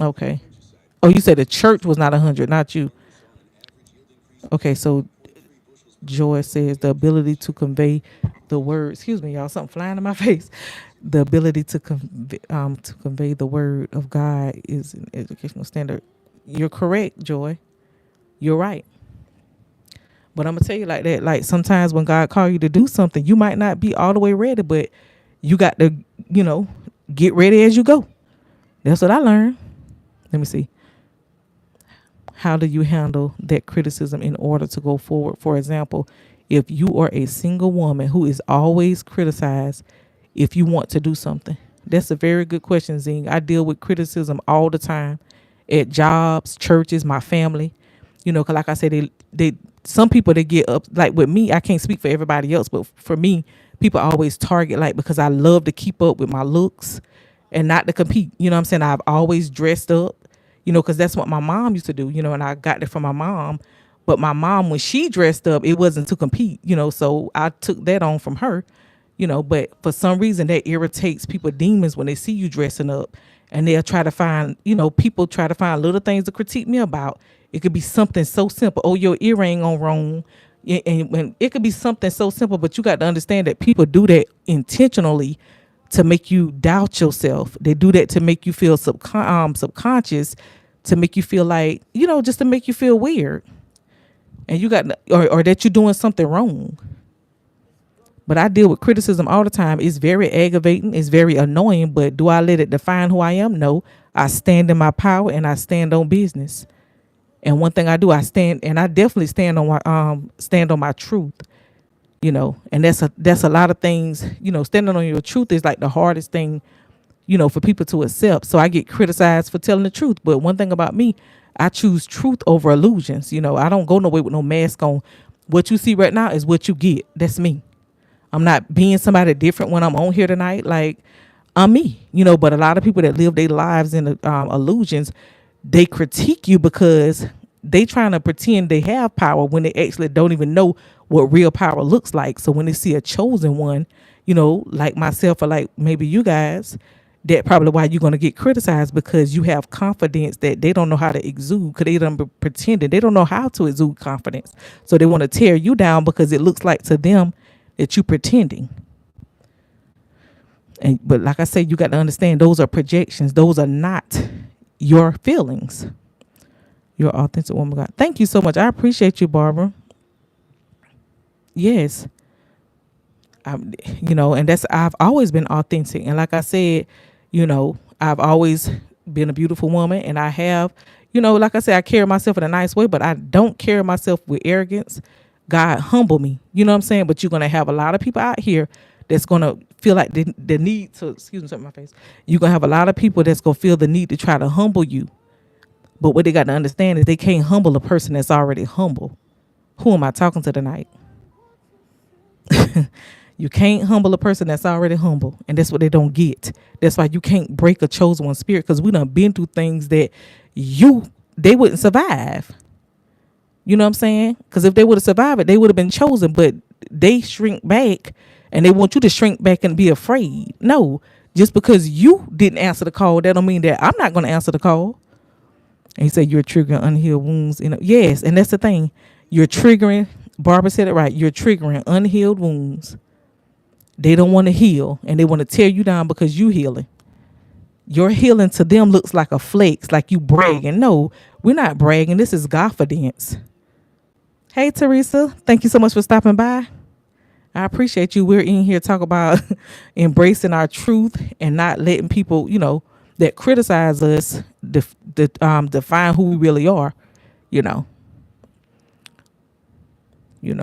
Okay. Oh, you said the church was not 100, not you. Okay, so Joy says the ability to convey the word. Excuse me, y'all. Something flying in my face. The ability to convey the word of God is an educational standard. You're correct, Joy. You're right. But I'm gonna tell you like that. Like sometimes when God call you to do something, you might not be all the way ready, but you got to, get ready as you go. That's what I learned. Let me see. How do you handle that criticism in order to go forward? For example, if you are a single woman who is always criticized if you want to do something. That's a very good question, Zing. I deal with criticism all the time at jobs, churches, my family. Cause like I said, they some people, they get up, like with me, I can't speak for everybody else, but for me, people always target, like, because I love to keep up with my looks and not to compete. You know what I'm saying? I've always dressed up, because that's what my mom used to do, and I got it from my mom. But my mom, when she dressed up, it wasn't to compete, so I took that on from her, but for some reason that irritates people, demons, when they see you dressing up, and they'll try to find, people try to find little things to critique me about. It could be something so simple. Oh, your earring on wrong. And when it could be something so simple, but you got to understand that people do that intentionally to make you doubt yourself. They do that to make you feel subconscious, to make you feel like, just to make you feel weird. And you got, or that you're doing something wrong. But I deal with criticism all the time. It's very aggravating. It's very annoying. But do I let it define who I am? No. I stand in my power and I stand on business. And one thing I do, I stand, and I definitely stand on my truth. And that's a lot of things. Standing on your truth is like the hardest thing, for people to accept. So I get criticized for telling the truth. But one thing about me, I choose truth over illusions. I don't go nowhere with no mask on. What you see right now is what you get. That's me. I'm not being somebody different when I'm on here tonight. Like, I'm me, but a lot of people that live their lives in illusions, they critique you because they trying to pretend they have power when they actually don't even know what real power looks like. So when they see a chosen one, like myself or like maybe you guys, that probably why you're going to get criticized, because you have confidence that they don't know how to exude, because they done be pretending they don't know how to exude confidence. So they want to tear you down because it looks like to them that you pretending. But like I said, you got to understand those are projections. Those are not your feelings. You're authentic woman of God. Thank you so much. I appreciate you, Barbara. Yes. And that's, I've always been authentic. And like I said, I've always been a beautiful woman, and I have, like I said, I carry myself in a nice way, but I don't carry myself with arrogance. God humble me. You know what I'm saying? But you're going to have a lot of people out here that's going to feel like the need to, excuse me, something in my face. You're going to have a lot of people that's going to feel the need to try to humble you. But what they got to understand is they can't humble a person that's already humble. Who am I talking to tonight? You can't humble a person that's already humble. And that's what they don't get. That's why you can't break a chosen one spirit, because we done been through things that they wouldn't survive. You know what I'm saying? Because if they would have survived it, they would have been chosen. But they shrink back, and they want you to shrink back and be afraid. No, just because you didn't answer the call, that don't mean that I'm not going to answer the call. And he said, you're triggering unhealed wounds. Yes, and that's the thing. You're triggering, Barbara said it right, you're triggering unhealed wounds. They don't want to heal, and they want to tear you down because you healing. Your healing to them looks like a flex, like you bragging. No, we're not bragging. This is confidence. Hey, Teresa, thank you so much for stopping by. I appreciate you. We're in here talking about embracing our truth and not letting people, that criticize us define who we really are, you know.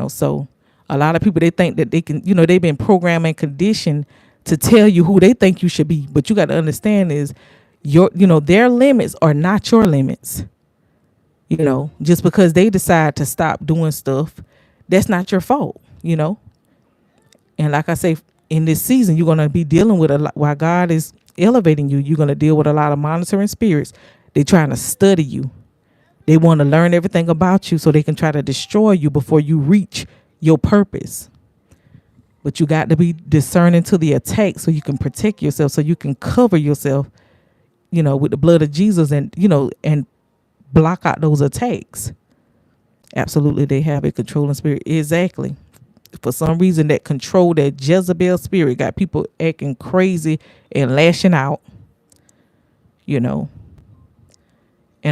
So a lot of people, they think that they can, they've been programmed and conditioned to tell you who they think you should be. But you got to understand is their limits are not your limits. Just because they decide to stop doing stuff, that's not your fault, And like I say, in this season, you're going to be dealing with a lot. While God is elevating you, you're going to deal with a lot of monitoring spirits. They're trying to study you. They want to learn everything about you so they can try to destroy you before you reach your purpose. But you got to be discerning to the attack so you can protect yourself, so you can cover yourself, with the blood of Jesus, and, and block out those attacks. Absolutely, they have a controlling spirit. Exactly. For some reason, that control, that Jezebel spirit, got people acting crazy and lashing out, And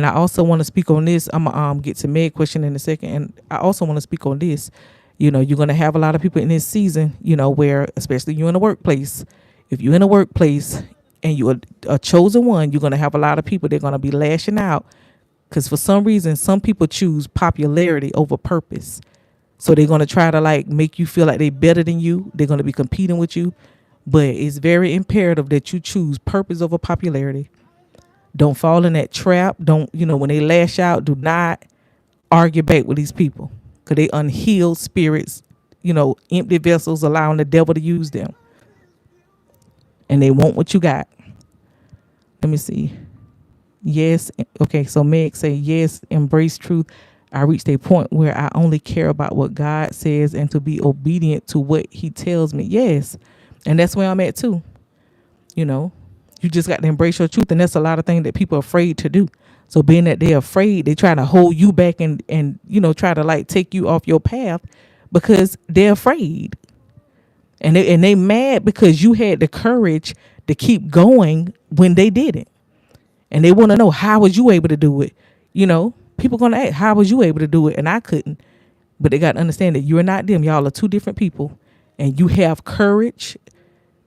I also want to speak on this. I'm going to get to Meg's question in a second. And I also want to speak on this. You're going to have a lot of people in this season, where, especially you in the workplace, if you're in a workplace and you're a chosen one, you're going to have a lot of people, they're going to be lashing out. Because for some reason, some people choose popularity over purpose. So they're going to try to make you feel like they're better than you. They're going to be competing with you. But it's very imperative that you choose purpose over popularity. Don't fall in that trap. Don't, when they lash out, do not argue back with these people. Because they unhealed spirits, empty vessels, allowing the devil to use them. And they want what you got. Let me see. Yes. Okay, so Meg say, yes, embrace truth. I reached a point where I only care about what God says and to be obedient to what he tells me. Yes. And that's where I'm at too. You just got to embrace your truth. And that's a lot of things that people are afraid to do. So being that they're afraid, they try to hold you back and try to take you off your path because they're afraid. And they mad because you had the courage to keep going when they didn't. And they want to know, how was you able to do it? People going to ask, how was you able to do it? And I couldn't. But they got to understand that you're not them. Y'all are two different people. And you have courage.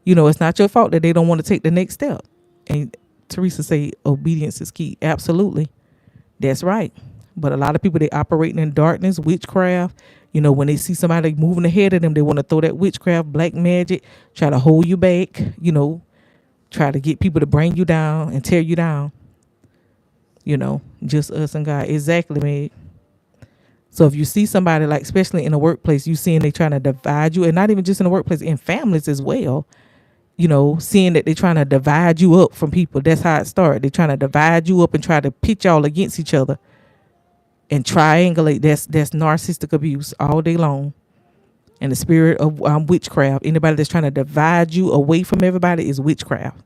It's not your fault that they don't want to take the next step. And Teresa say obedience is key. Absolutely. That's right. But a lot of people, they operating in darkness, witchcraft. When they see somebody moving ahead of them, they want to throw that witchcraft, black magic, try to hold you back, try to get people to bring you down and tear you down. Just us and God. Exactly, Meg. So if you see somebody, especially in the workplace, you seeing they trying to divide you, and not even just in the workplace, in families as well. seeing that they're trying to divide you up from people. That's how it started. They're trying to divide you up and try to pitch y'all against each other and triangulate. That's narcissistic abuse all day long. And the spirit of witchcraft. Anybody that's trying to divide you away from everybody is witchcraft.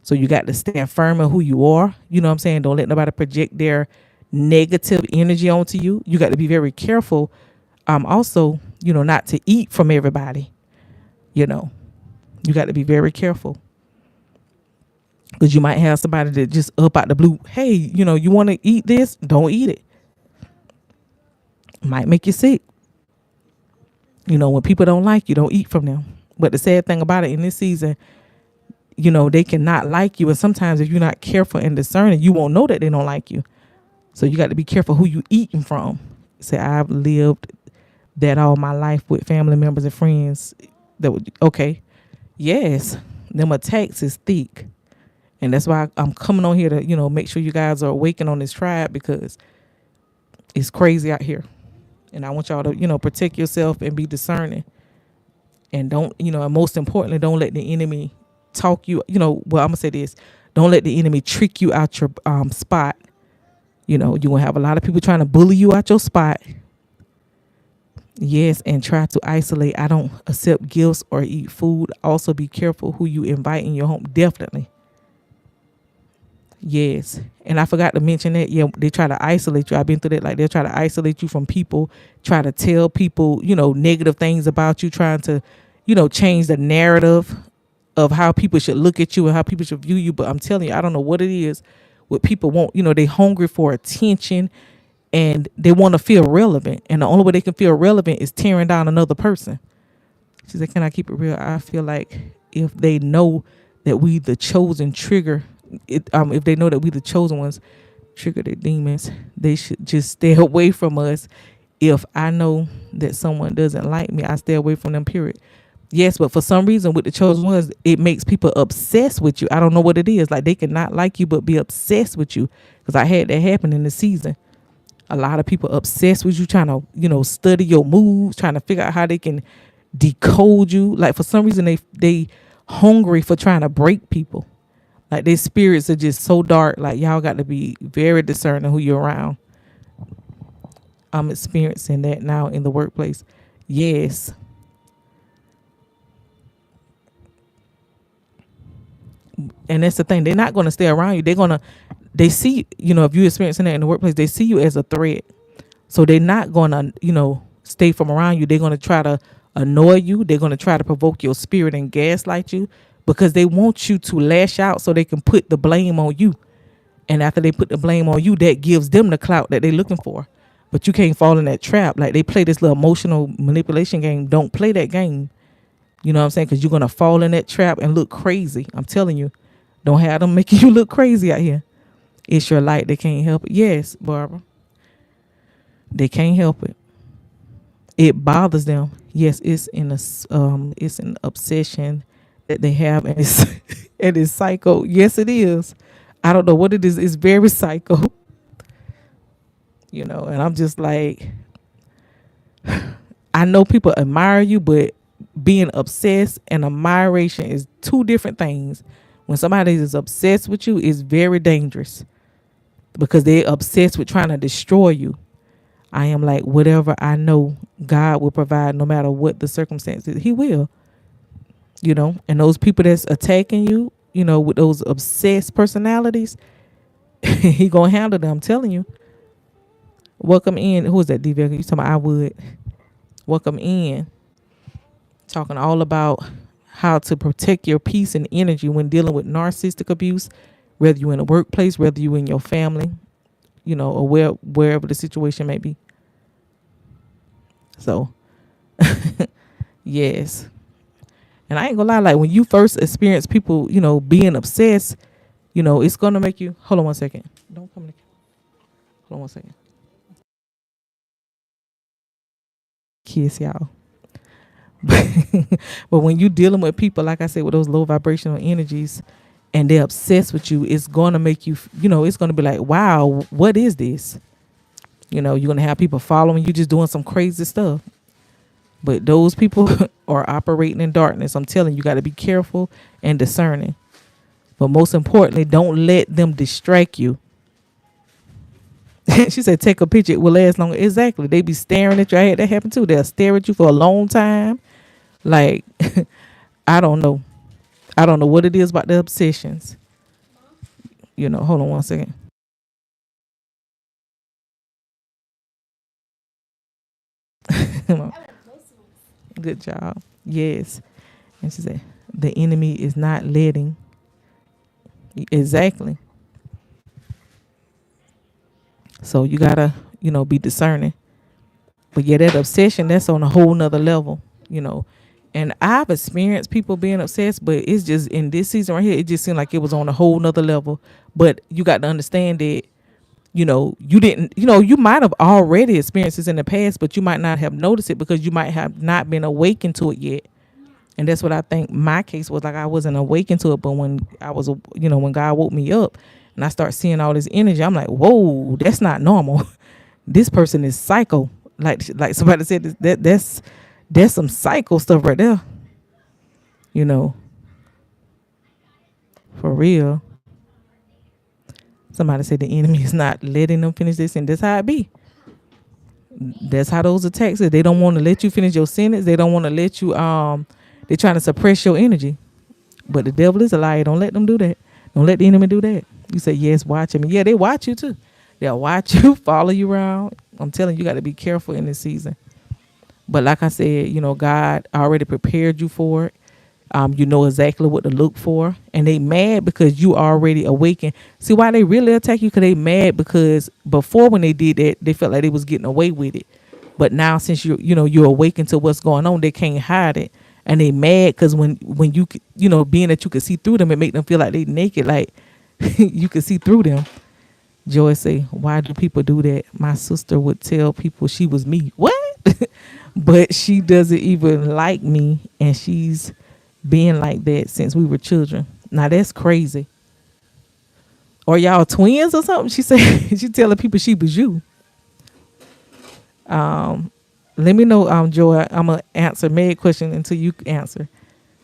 So you got to stand firm in who you are. You know what I'm saying? Don't let nobody project their negative energy onto you. You got to be very careful. Also, not to eat from everybody. You got to be very careful. Because you might have somebody that just up out the blue, hey, you want to eat this? Don't eat it. Might make you sick. When people don't like you, don't eat from them. But the sad thing about it in this season, they cannot like you. And sometimes if you're not careful and discerning, you won't know that they don't like you. So you got to be careful who you eating from. Say, I've lived that all my life with family members and friends. That would, okay. Yes, them attacks is thick. And that's why I'm coming on here to, make sure you guys are awakened on this tribe, because it's crazy out here. And I want y'all to, protect yourself and be discerning. And don't, and most importantly, don't let the enemy talk you, well, I'm going to say this. Don't let the enemy trick you out your spot. You're going to have a lot of people trying to bully you out your spot. Yes, and try to isolate. I don't accept gifts or eat food. Also be careful who you invite in your home. Definitely. Yes. And I forgot to mention that. Yeah, they try to isolate you. I've been through that. Like, they'll try to isolate you from people, try to tell people, negative things about you, trying to, change the narrative of how people should look at you and how people should view you. But I'm telling you, I don't know what it is. What people want, they hungry for attention and they want to feel relevant. And the only way they can feel relevant is tearing down another person. She said, can I keep it real? I feel like if they know that we the chosen trigger, if they know that we the chosen ones trigger their demons, they should just stay away from us. If I know that someone doesn't like me, I stay away from them, period. Yes, but for some reason with the chosen ones, it makes people obsessed with you. I don't know what it is. Like, they cannot like you, but be obsessed with you. Because I had that happen in the season. A lot of people obsessed with you, trying to, study your moves, trying to figure out how they can decode you. Like, for some reason, they hungry for trying to break people. Like, their spirits are just so dark. Like, y'all got to be very discerning who you're around. I'm experiencing that now in the workplace. Yes. And that's the thing. They're not going to stay around you. They see, if you're experiencing that in the workplace, they see you as a threat. So they're not going to, stay from around you. They're going to try to annoy you. They're going to try to provoke your spirit and gaslight you, because they want you to lash out so they can put the blame on you. And after they put the blame on you, that gives them the clout that they're looking for. But you can't fall in that trap. Like, they play this little emotional manipulation game. Don't play that game. You know what I'm saying? Because you're going to fall in that trap and look crazy. I'm telling you. Don't have them making you look crazy out here. It's your light. They can't help it. Yes, Barbara. They can't help it. It bothers them. Yes, it's an obsession that they have, and it's psycho. Yes, it is. I don't know what it is. It's very psycho. And I'm just like, I know people admire you, but being obsessed and admiration is two different things. When somebody is obsessed with you, it's very dangerous, because they're obsessed with trying to destroy you. I am like, whatever I know God will provide, no matter what the circumstances. He will. And those people that's attacking you, with those obsessed personalities, he gonna handle them. I'm telling you. Welcome in. Who is that, D-Vega? You talking about I would. Welcome in. Talking all about how to protect your peace and energy when dealing with narcissistic abuse, whether you're in a workplace, whether you're in your family, or wherever the situation may be. So, yes. And I ain't gonna lie, like, when you first experience people, being obsessed, it's gonna make you, hold on one second. Don't come in. Hold on one second. Kiss y'all. But when you dealing with people, like I said, with those low vibrational energies, and they're obsessed with you, it's gonna make you, it's gonna be like, wow, what is this? You're gonna have people following you, just doing some crazy stuff. But those people are operating in darkness. I'm telling you, got to be careful and discerning. But most importantly, don't let them distract you. She said, take a picture. It will last longer. Exactly. They be staring at you. I had that happen too. They'll stare at you for a long time. Like, I don't know. I don't know what it is about the obsessions. Hold on one second. Good job. Yes. And she said, the enemy is not letting. Exactly. So you gotta, be discerning. But yeah, that obsession, that's on a whole nother level, you know. And I've experienced people being obsessed, but it's just in this season right here, it just seemed like it was on a whole nother level. But you got to understand that, you didn't, you might have already experienced this in the past, but you might not have noticed it because you might have not been awakened to it yet. And that's what I think my case was. Like, I wasn't awakened to it, but when I was, when God woke me up and I start seeing all this energy, I'm like, whoa, that's not normal. This person is psycho. Like somebody said, that's some psycho stuff right there. You know, for real. Somebody said the enemy is not letting them finish this, and that's how it be. That's how those attacks is. They don't want to let you finish your sentence. They don't want to let you. They're trying to suppress your energy. But the devil is a liar. Don't let them do that. Don't let the enemy do that. You say, yes, watch him. Yeah, they watch you too. They'll watch you, follow you around. I'm telling you, you got to be careful in this season. But like I said, God already prepared you for it. You know exactly what to look for. And they mad because you already awakened. See why they really attack you? Because they mad because before when they did that, they felt like they was getting away with it. But now since you're awakened to what's going on, they can't hide it. And they mad because when you, being that you could see through them, it make them feel like they naked, like you could see through them. Joy say, why do people do that? My sister would tell people she was me. What? But she doesn't even like me, and she's been like that since we were children. Now that's crazy. Or y'all twins or something? She said she telling people she was you. Let me know, Joy. I'm gonna answer Meg's question until you answer.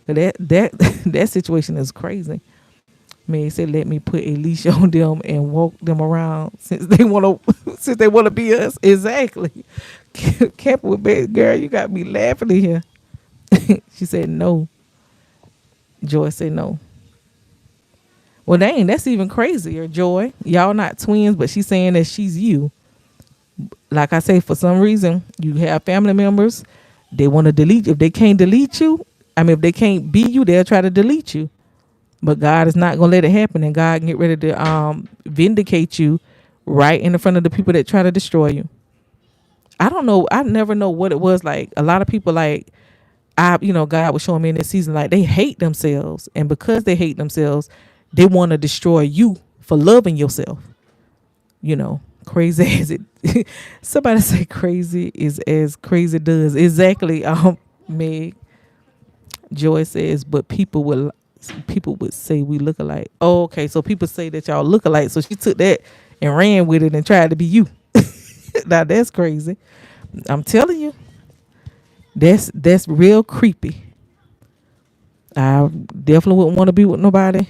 That situation is crazy. Meg said, "Let me put a leash on them and walk them around since they wanna be us." Exactly. Camping with Meg, girl, you got me laughing in here. She said no. Joy said no. Well, dang, that's even crazier, Joy. Y'all not twins, but she's saying that she's you. Like I say, for some reason, you have family members. They want to delete you. If they can't delete you, if they can't be you, they'll try to delete you. But God is not going to let it happen. And God can get ready to vindicate you right in the front of the people that try to destroy you. I don't know. I never know what it was like. A lot of people God was showing me in this season, like they hate themselves. And because they hate themselves, they want to destroy you for loving yourself. Crazy as it. Somebody say crazy is as crazy does. Exactly. Meg. Joy says, but people would say we look alike. Oh, okay. So people say that y'all look alike. So she took that and ran with it and tried to be you. Now that's crazy. I'm telling you. That's real creepy. I definitely wouldn't want to be with nobody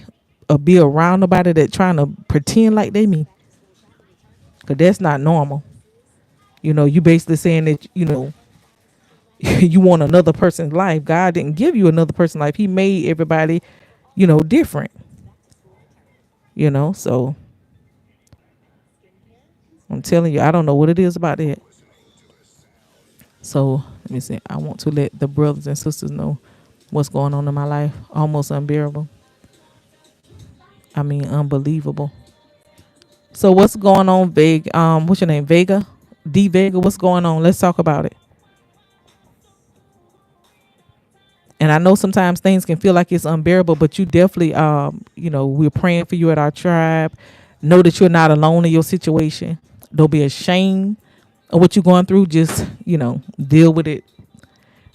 or be around nobody that trying to pretend like they me. Cause that's not normal. You basically saying that, you want another person's life. God didn't give you another person's life. He made everybody, different. So I'm telling you, I don't know what it is about that. So let me see. I want to let the brothers and sisters know what's going on in my life. Almost unbearable. Unbelievable. So what's going on, Vega? What's your name? Vega? D Vega, what's going on? Let's talk about it. And I know sometimes things can feel like it's unbearable, but you definitely, we're praying for you at our tribe. Know that you're not alone in your situation. Don't be ashamed of what you're going through. Just, deal with it.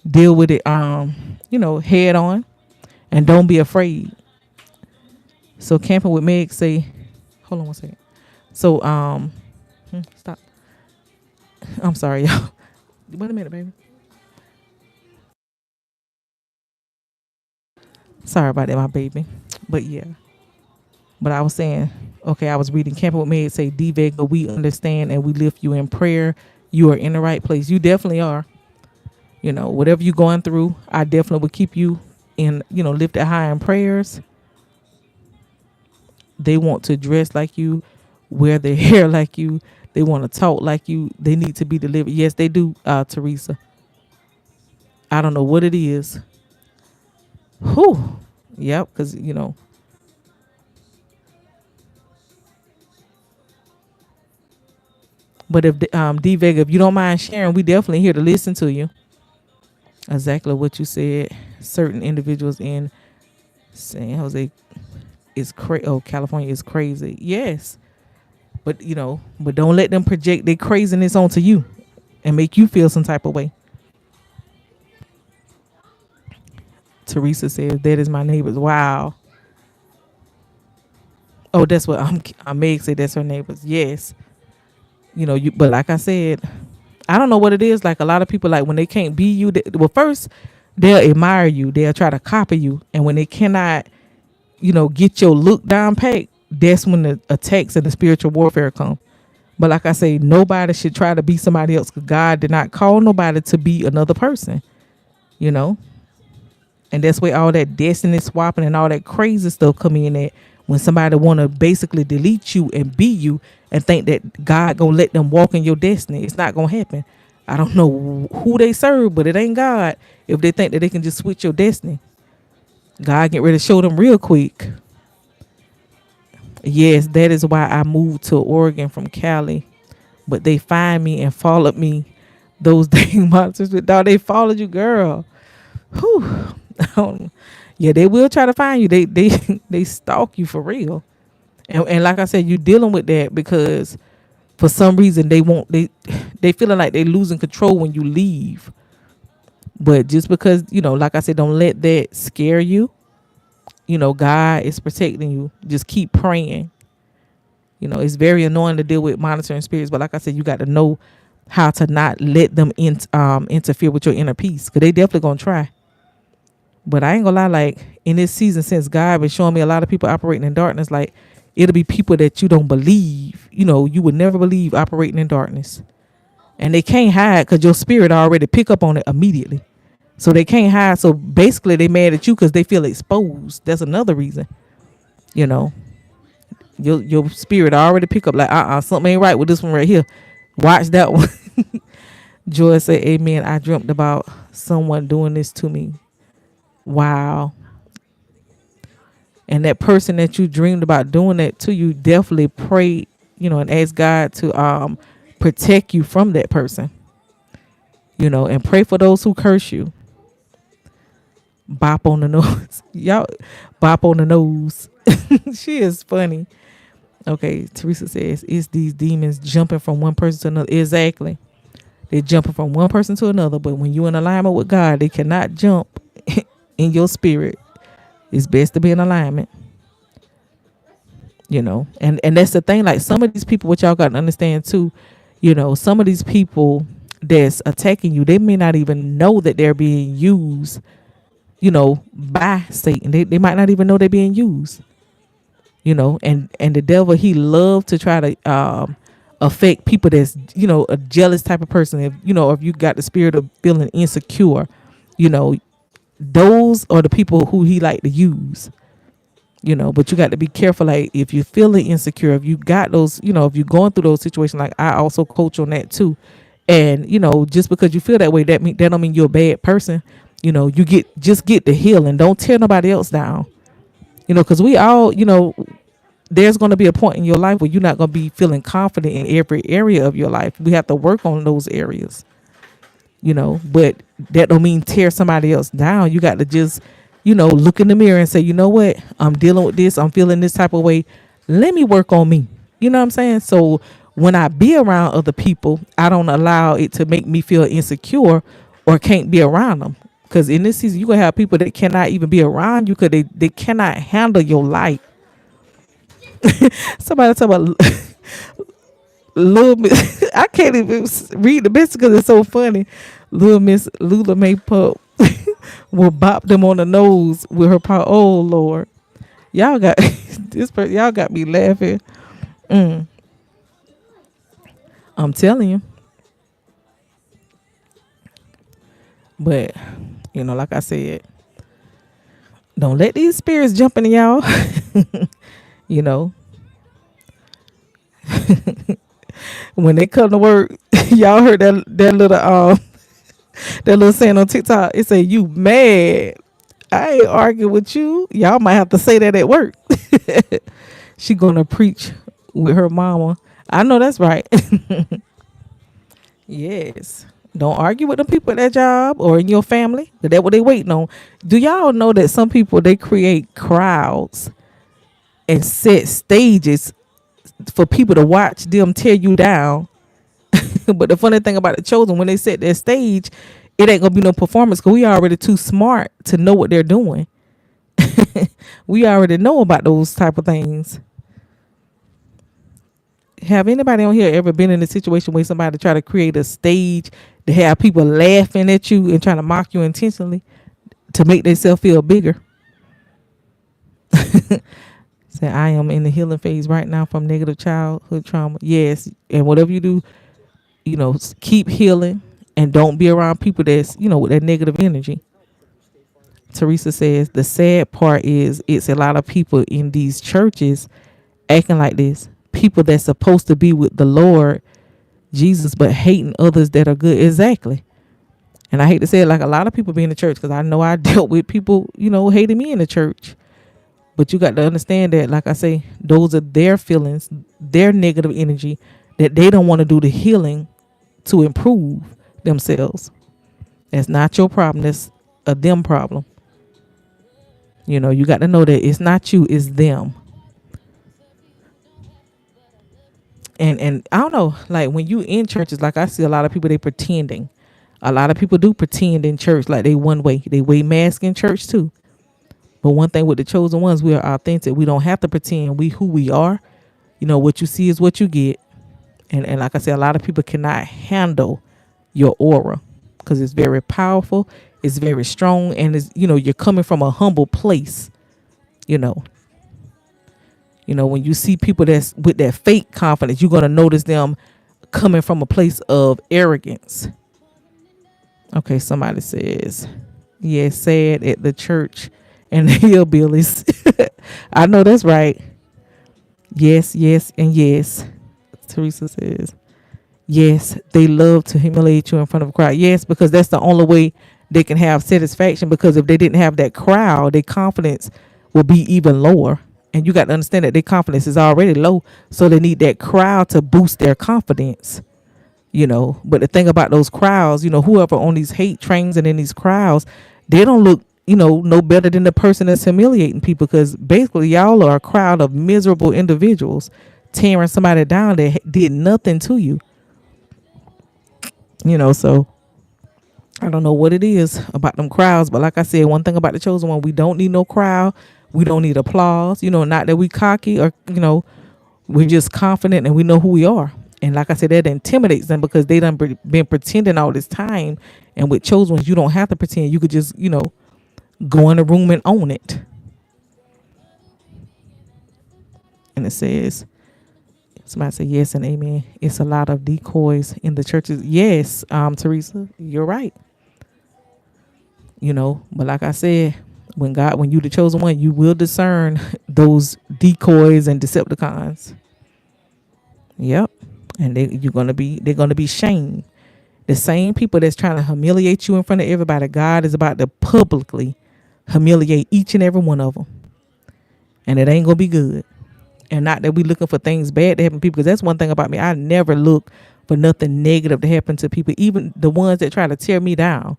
Deal with it, head on. And don't be afraid. So camping with Meg say, hold on one second. So, stop. I'm sorry, y'all. Wait a minute, baby. Sorry about that, my baby. But yeah. But I was saying, okay, I was reading Camping with Me. It say, D Vega, we understand and we lift you in prayer. You are in the right place. You definitely are. You know, whatever you're going through, I definitely would keep you in, lifted high in prayers. They want to dress like you, wear their hair like you. They want to talk like you. They need to be delivered. Yes, they do, Teresa. I don't know what it is. Whew. Yep, because, but if D Vega, if you don't mind sharing, we definitely here to listen to you. Exactly what you said. Certain individuals in San Jose is crazy. Oh, California is crazy. Yes, but but don't let them project their craziness onto you and make you feel some type of way. Teresa says that is my neighbors. Wow. Oh, that's what Meg said. That's her neighbors. Yes. You. But like I said, I don't know what it is. Like a lot of people, like when they can't be you, well, first they'll admire you. They'll try to copy you, and when they cannot, get your look down pat, that's when the attacks and the spiritual warfare come. But like I say, nobody should try to be somebody else, because God did not call nobody to be another person. You know, and that's where all that destiny swapping and all that crazy stuff come in at, when somebody want to basically delete you and be you and think that God gonna let them walk in your destiny. It's not gonna happen. I don't know who they serve, but it ain't God if they think that they can just switch your destiny. God get ready to show them real quick. Yes, that is why I moved to Oregon from Cali. But they find me and followed me. Those dang monsters, dog, they followed you, girl. Whew. Yeah, they will try to find you. They they stalk you for real. And like I said, you're dealing with that because for some reason they feeling like they losing control when you leave. But just because, like I said, don't let that scare you. God is protecting you. Just keep praying. It's very annoying to deal with monitoring spirits, but like I said, you got to know how to not let them interfere with your inner peace, because they definitely gonna try. But I ain't gonna lie, like in this season, since God been showing me a lot of people operating in darkness, like it'll be people that you don't believe, you would never believe operating in darkness. And they can't hide because your spirit already pick up on it immediately. So they can't hide. So basically they mad at you because they feel exposed. That's another reason. You know, your spirit already pick up like, something ain't right with this one right here. Watch that one. Joy said, amen. I dreamt about someone doing this to me. Wow. And that person that you dreamed about doing that to you, definitely pray, and ask God to protect you from that person. And pray for those who curse you. Bop on the nose. Y'all, bop on the nose. She is funny. Okay, Teresa says, it's these demons jumping from one person to another. Exactly. They're jumping from one person to another, but when you're in alignment with God, they cannot jump in your spirit. It's best to be in alignment. And that's the thing, like some of these people, what y'all got to understand too, some of these people that's attacking you, they may not even know that they're being used, by Satan. They might not even know they're being used. And the devil, he loved to try to affect people that's, a jealous type of person. If you got the spirit of feeling insecure, those are the people who he like to use. But you got to be careful. Like if you're feeling insecure, if you got those, if you're going through those situations, like I also coach on that too. And, just because you feel that way, that don't mean you're a bad person. You just get the healing. Don't tear nobody else down. Because we all, there's going to be a point in your life where you're not going to be feeling confident in every area of your life. We have to work on those areas, but that don't mean tear somebody else down. You got to just, look in the mirror and say, you know what? I'm dealing with this. I'm feeling this type of way. Let me work on me. You know what I'm saying? So when I be around other people, I don't allow it to make me feel insecure or can't be around them. Because in this season, you're going to have people that cannot even be around you because they cannot handle your light. Somebody talk about little Miss. I can't even read the message because it's so funny. Little Miss Lula May Pup. will bop them on the nose with her paw. Oh Lord, y'all got y'all got me laughing. Mm, I'm telling you, but like I said, don't let these spirits jump into y'all. you know, when they come to work, y'all heard that little saying on TikTok. It say you mad. I ain't arguing with you. Y'all might have to say that at work. She gonna preach with her mama. I know that's right. Yes. Don't argue with the people at that job or in your family. That's what they waiting on. Do y'all know that some people they create crowds and set stages for people to watch them tear you down? But the funny thing about the chosen, when they set their stage, it ain't gonna be no performance because we already too smart to know what they're doing. We already know about those type of things. Have anybody on here ever been in a situation where somebody try to create a stage to have people laughing at you and trying to mock you intentionally to make themselves feel bigger? Say, I am in the healing phase right now from negative childhood trauma. Yes, and whatever you do, keep healing and don't be around people that's, with that negative energy. Teresa says the sad part is it's a lot of people in these churches acting like this. People that's supposed to be with the Lord Jesus, but hating others that are good. Exactly. And I hate to say it, like a lot of people be in the church because I know I dealt with people, hating me in the church. But you got to understand that, like I say, those are their feelings, their negative energy that they don't want to do the healing to improve themselves. That's not your problem. That's a them problem. You got to know that it's not you, it's them. And I don't know, like when you in churches, like I see a lot of people, they pretending. A lot of people do pretend in church like they one way. They wear masks in church too. But one thing with the chosen ones, we are authentic. We don't have to pretend. We who we are. What you see is what you get. And like I said, a lot of people cannot handle your aura because it's very powerful. It's very strong. And it's, you're coming from a humble place. When you see people that's with that fake confidence, you're going to notice them coming from a place of arrogance. Okay, somebody says, yeah, sad at the church and the hillbillies. I know that's right. Yes, yes, and yes. Teresa says, yes, they love to humiliate you in front of a crowd. Yes, because that's the only way they can have satisfaction, because if they didn't have that crowd, their confidence will be even lower. And you got to understand that their confidence is already low. So they need that crowd to boost their confidence. But the thing about those crowds, whoever on these hate trains and in these crowds, they don't look, no better than the person that's humiliating people, because basically y'all are a crowd of miserable individuals tearing somebody down that did nothing to you. So I don't know what it is about them crowds, but like I said, one thing about the chosen one, we don't need no crowd. We don't need applause. Not that we cocky or, we're just confident and we know who we are. And like I said, that intimidates them because they done been pretending all this time. And with chosen ones, you don't have to pretend. You could just, go in the room and own it. And it says, somebody say yes and amen. It's a lot of decoys in the churches. Yes, Teresa, you're right. But like I said, when you the chosen one, you will discern those decoys and Decepticons. Yep. And they're gonna be shamed. The same people that's trying to humiliate you in front of everybody, God is about to publicly humiliate each and every one of them. And it ain't gonna be good. And not that we looking for things bad to happen to people, because that's one thing about me. I never look for nothing negative to happen to people, even the ones that try to tear me down,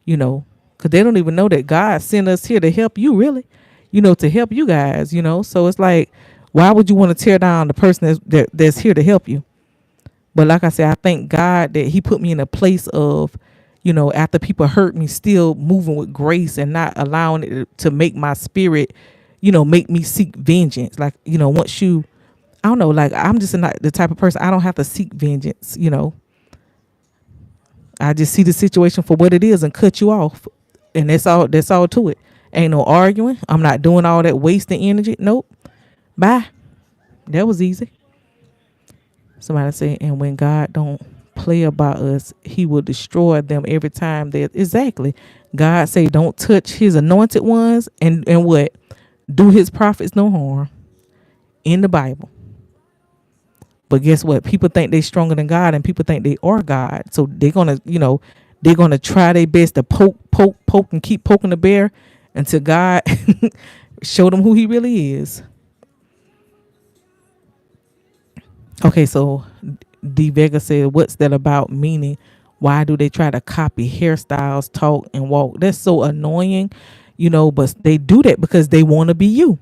because they don't even know that God sent us here to help you, really, to help you guys, So it's like, why would you want to tear down the person that's here to help you? But like I said, I thank God that he put me in a place of, after people hurt me, still moving with grace and not allowing it to make my spirit, make me seek vengeance. Like, once you, I don't know, like I'm just not the type of person, I don't have to seek vengeance, I just see the situation for what it is and cut you off And that's all to it. Ain't no arguing. I'm not doing all that wasting energy. Nope. Bye. That was easy. Somebody say, and when God don't play about us, he will destroy them every time. That exactly. God say don't touch his anointed ones, and what? Do his prophets no harm in the Bible. But guess what? People think they stronger than God, and people think they are God. So they're gonna try their best to poke, and keep poking the bear until God show them who he really is. Okay, so D Vega said, what's that about? Meaning, why do they try to copy hairstyles, talk, and walk? That's so annoying, but they do that because they want to be you.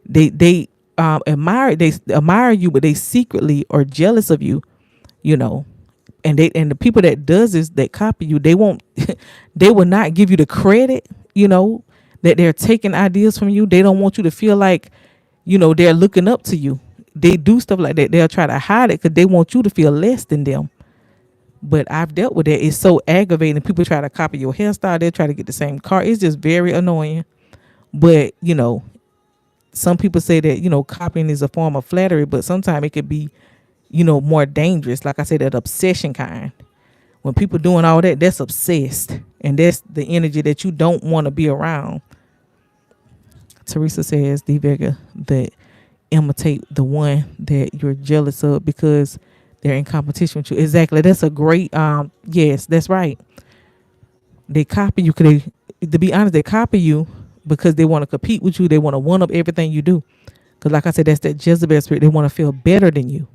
They admire you, but they secretly are jealous of you, you know. And the people that does this, that copy you, they won't they will not give you the credit, that they're taking ideas from you. They don't want you to feel like, they're looking up to you. They do stuff like that. They'll try to hide it because they want you to feel less than them. But I've dealt with that. It's so aggravating. People try to copy your hairstyle. They'll try to get the same car. It's just very annoying. But, some people say that, copying is a form of flattery, but sometimes it could be, more dangerous. Like I said, that obsession kind. When people doing all that, that's obsessed. And that's the energy that you don't want to be around. Teresa says, D. Vega, that imitate the one that you're jealous of because they're in competition with you. Exactly. That's a great, yes, that's right. They copy you because to be honest, they copy you because they want to compete with you. They want to one up everything you do. Because like I said, that's that Jezebel spirit. They want to feel better than you.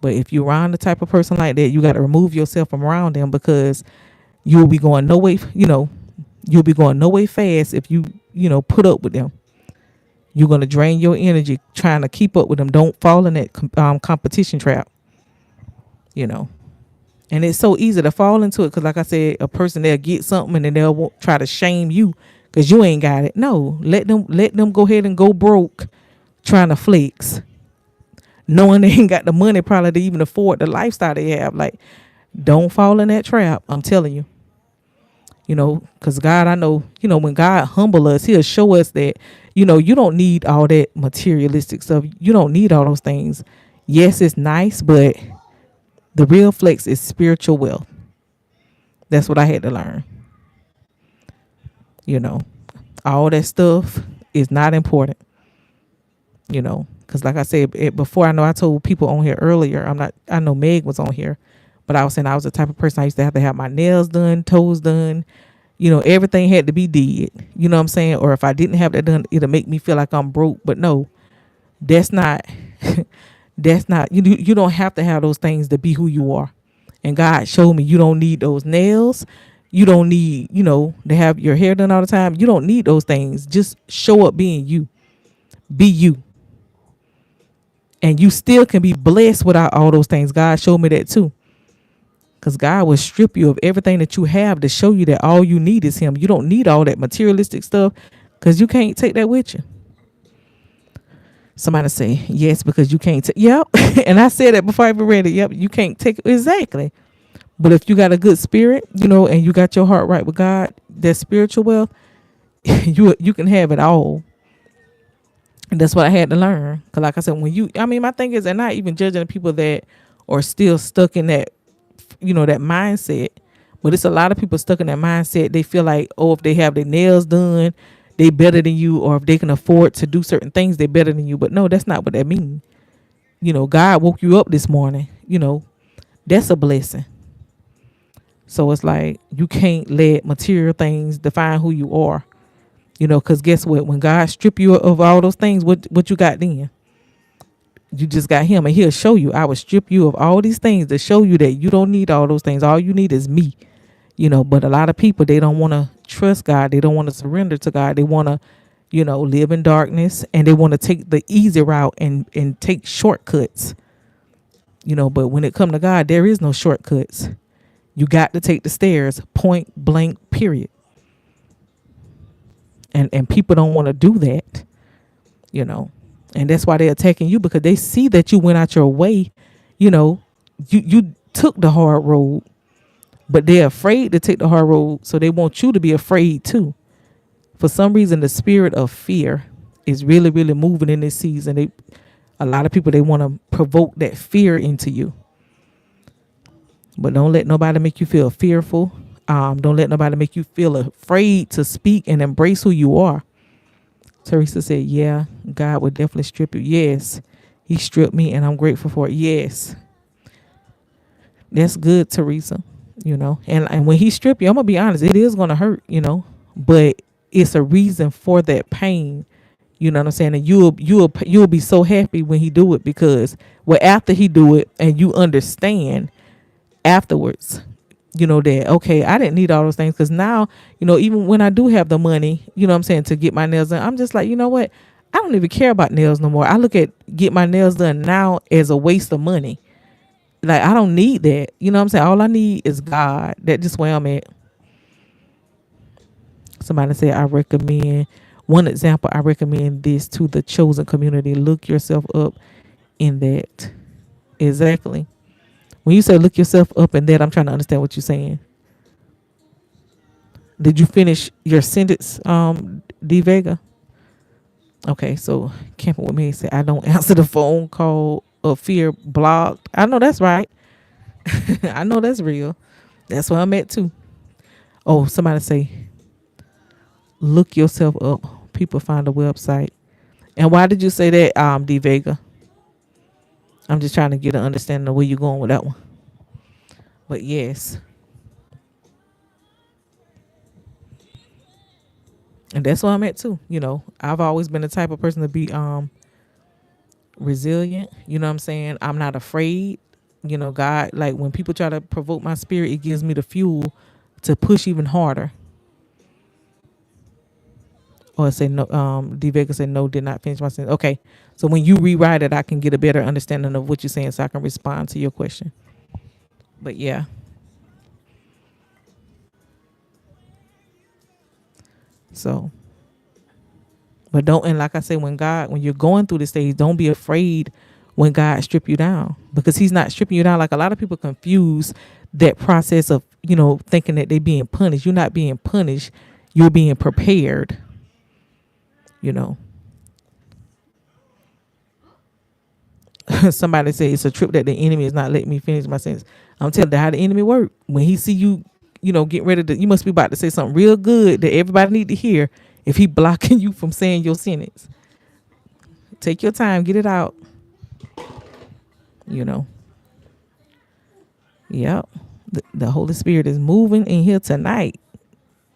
But if you're around the type of person like that, you got to remove yourself from around them because you'll be going no way, you'll be going no way fast if you, put up with them. You're going to drain your energy trying to keep up with them. Don't fall in that competition trap, And it's so easy to fall into it because, like I said, a person, they'll get something and then they'll try to shame you because you ain't got it. No, let them go ahead and go broke trying to flex, knowing they ain't got the money probably to even afford the lifestyle they have. Like, don't fall in that trap. I'm telling you. Because God, I know, when God humble us, he'll show us that, you don't need all that materialistic stuff. You don't need all those things. Yes, it's nice, but the real flex is spiritual wealth. That's what I had to learn. All that stuff is not important, because like I said before, I know I told people on here earlier, I know Meg was on here, but I was saying I was the type of person I used to have my nails done, toes done, everything had to be did, you know what I'm saying? Or if I didn't have that done, it'll make me feel like I'm broke. But no, that's not, you don't have to have those things to be who you are. And God showed me you don't need those nails. You don't need, to have your hair done all the time. You don't need those things. Just show up being you. Be you. And you still can be blessed without all those things. God showed me that too. Because God will strip you of everything that you have to show you that all you need is him. You don't need all that materialistic stuff because you can't take that with you. Somebody say, yes, because you can't take. Yep. And I said that before I even read it. Yep. You can't take it. Exactly. But if you got a good spirit, and you got your heart right with God, that spiritual wealth, you can have it all. And that's what I had to learn. Because like I said, my thing is, they're not even judging the people that are still stuck in that, that mindset. But it's a lot of people stuck in that mindset. They feel like, if they have their nails done, they better than you. Or if they can afford to do certain things, they better than you. But no, that's not what that means. God woke you up this morning. That's a blessing. So it's like you can't let material things define who you are. Because guess what? When God strip you of all those things, what you got then? You just got him, and he'll show you. I will strip you of all these things to show you that you don't need all those things. All you need is me. But a lot of people, they don't want to trust God. They don't want to surrender to God. They want to, live in darkness, and they want to take the easy route and take shortcuts. But when it comes to God, there is no shortcuts. You got to take the stairs, point blank, period. And people don't want to do that, and that's why they're attacking you, because they see that you went out your way. You took the hard road, but they're afraid to take the hard road, so they want you to be afraid too. For some reason, the spirit of fear is really, really moving in this season. A lot of people, they want to provoke that fear into you, but don't let nobody make you feel fearful. Don't let nobody make you feel afraid to speak and embrace who you are. Teresa said, yeah, God would definitely strip you. Yes, he stripped me and I'm grateful for it. Yes, that's good, Teresa. And when he strip you, I'm gonna be honest, it is gonna hurt, but it's a reason for that pain. You know what I'm saying? And you'll be so happy when he do it, because after he do it and you understand afterwards, that, okay, I didn't need all those things, because now, even when I do have the money, you know what I'm saying, to get my nails done, I'm just like, you know what? I don't even care about nails no more. I look at get my nails done now as a waste of money. Like, I don't need that. You know what I'm saying? All I need is God. That's just where I'm at. Somebody said, one example, I recommend this to the chosen community. Look yourself up in that. Exactly. When you say look yourself up in that, I'm trying to understand what you're saying. Did you finish your sentence, D Vega? Okay, so camping with me said, I don't answer the phone call of fear blocked. I know that's right. I know that's real. That's where I'm at too. Oh, somebody say, look yourself up. People find a website. And why did you say that, D Vega? I'm just trying to get an understanding of where you're going with that one. But yes. And that's where I'm at too. I've always been the type of person to be resilient. You know what I'm saying? I'm not afraid. God, like, when people try to provoke my spirit, it gives me the fuel to push even harder. Or say no, D Vega said no, did not finish my sentence. Okay. So when you rewrite it, I can get a better understanding of what you're saying, so I can respond to your question. But yeah. So, but don't, and like I said, when you're going through the stage, don't be afraid when God strip you down, because he's not stripping you down. Like, a lot of people confuse that process of, thinking that they're being punished. You're not being punished. You're being prepared, Somebody say it's a trip that the enemy is not letting me finish my sentence. I'm telling you how the enemy work. When he see you, get ready to, you must be about to say something real good that everybody need to hear. If he blocking you from saying your sentence, take your time, get it out. Yep. The Holy Spirit is moving in here tonight,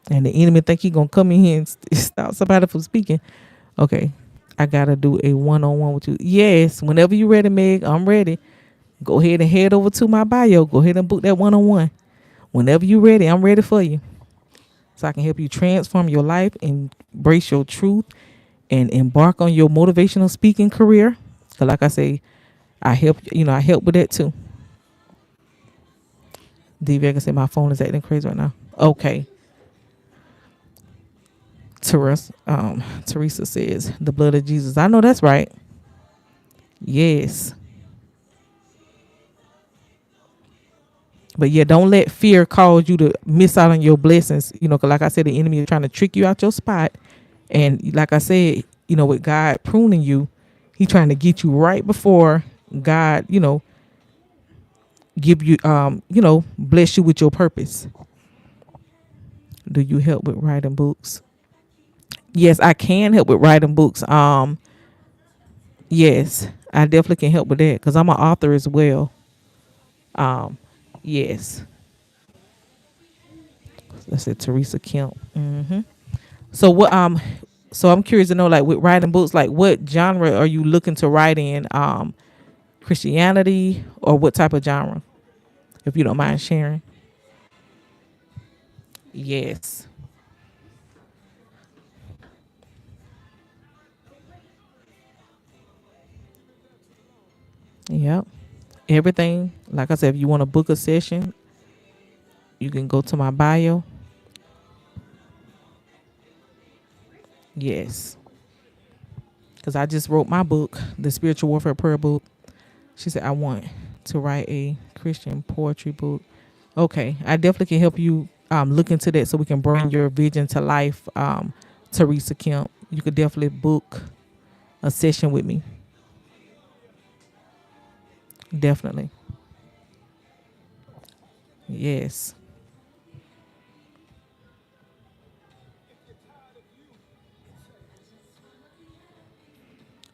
and the enemy think he gonna come in here and stop somebody from speaking. Okay, I gotta do a one-on-one with you. Yes, whenever you're ready, Meg, I'm ready. Go ahead and head over to my bio. Go ahead and book that one-on-one. Whenever you're ready, I'm ready for you, so I can help you transform your life, embrace your truth, and embark on your motivational speaking career. Cause like I say, I help with that too. D Vega said my phone is acting crazy right now. Okay. Teresa says the blood of Jesus. I know that's right. Yes. But yeah, don't let fear cause you to miss out on your blessings. Cause like I said, the enemy is trying to trick you out your spot. And like I said, with God pruning you, he trying to get you right before God, give you, bless you with your purpose. Do you help with writing books? Yes, I can help with writing books. Yes, I definitely can help with that, because I'm an author as well. Yes. That's it, Teresa Kemp. So what? So I'm curious to know, like, with writing books, like, what genre are you looking to write in? Christianity, or what type of genre, if you don't mind sharing? Yes. Yep. Everything. Like I said, if you want to book a session, you can go to my bio. Yes. Because I just wrote my book, the Spiritual Warfare Prayer book. She said, I want to write a Christian poetry book. Okay, I definitely can help you look into that so we can bring your vision to life. Teresa Kemp, you could definitely book a session with me. Definitely. Yes.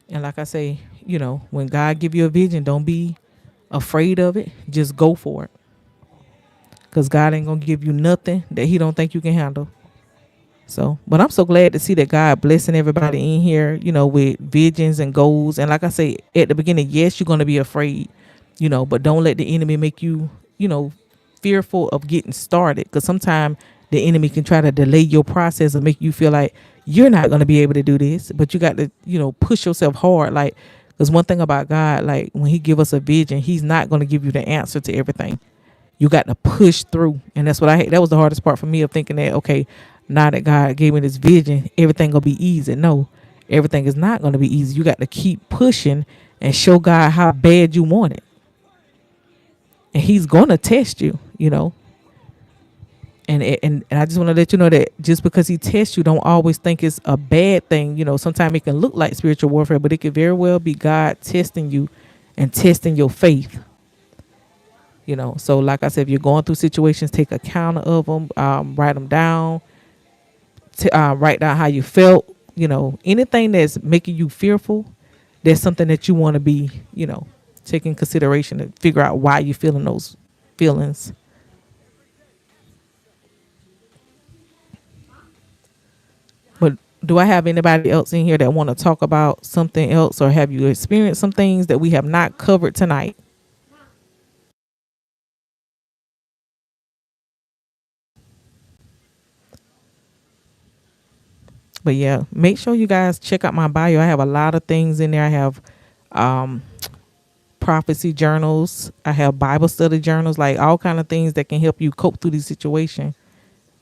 And like I say, when God give you a vision, don't be afraid of it. Just go for it. Because God ain't going to give you nothing that he don't think you can handle. So, but I'm so glad to see that God blessing everybody in here, with visions and goals. And like I say at the beginning, yes, you're going to be afraid, but don't let the enemy make you, fearful of getting started. Because sometimes the enemy can try to delay your process and make you feel like you're not going to be able to do this. But you got to, push yourself hard. Like, because one thing about God, like when he give us a vision, he's not going to give you the answer to everything. You got to push through. And that's what that was the hardest part for me, of thinking that, okay, now that God gave me this vision, everything gonna be easy. No, everything is not gonna be easy. You got to keep pushing and show God how bad you want it. And he's gonna test you, and I just want to let you know that just because he tests you, don't always think it's a bad thing. Sometimes it can look like spiritual warfare, but it could very well be God testing you and testing your faith. So like I said, if you're going through situations, take account of them, write them down, write down how you felt. Anything that's making you fearful, there's something that you want to be, take in consideration and figure out why you're feeling those feelings. But do I have anybody else in here that want to talk about something else, or have you experienced some things that we have not covered tonight? But yeah, make sure you guys check out my bio. I have a lot of things in there. I have um prophecy journals, I have Bible study journals, like all kind of things that can help you cope through these situations.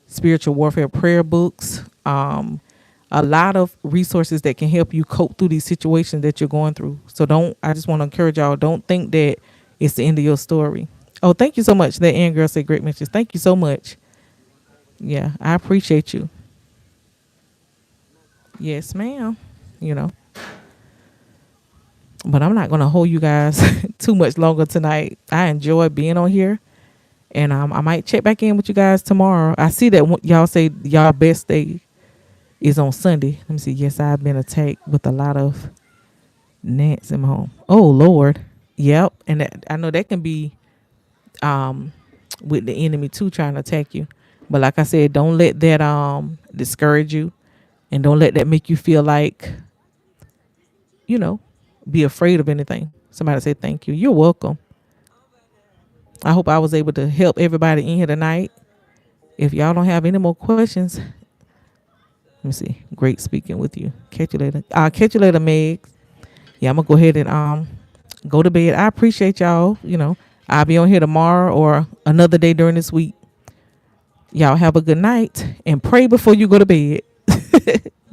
Spiritual warfare prayer books, a lot of resources that can help you cope through these situations that you're going through. So I just want to encourage y'all, don't think that it's the end of your story. Oh, thank you so much. That Ann girl said great messages. Thank you so much. Yeah, I appreciate you. Yes, ma'am. You know, but I'm not going to hold you guys too much longer tonight. I enjoy being on here, and I might check back in with you guys tomorrow. I see that y'all say y'all best day is on Sunday. Let me see. Yes, I've been attacked with a lot of gnats in my home. Oh Lord. Yep. And I know that can be with the enemy too, trying to attack you. But like I said, don't let that discourage you, and don't let that make you feel like, you know, be afraid of anything. Somebody say thank you. You're welcome. I hope I was able to help everybody in here tonight. If y'all don't have any more questions, let me see. Great speaking with you. Catch you later. I'll catch you later, Meg. Yeah, I'm gonna go ahead and go to bed. I appreciate y'all. I'll be on here tomorrow or another day during this week. Y'all have a good night and pray before you go to bed.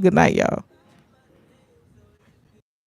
Good night, y'all.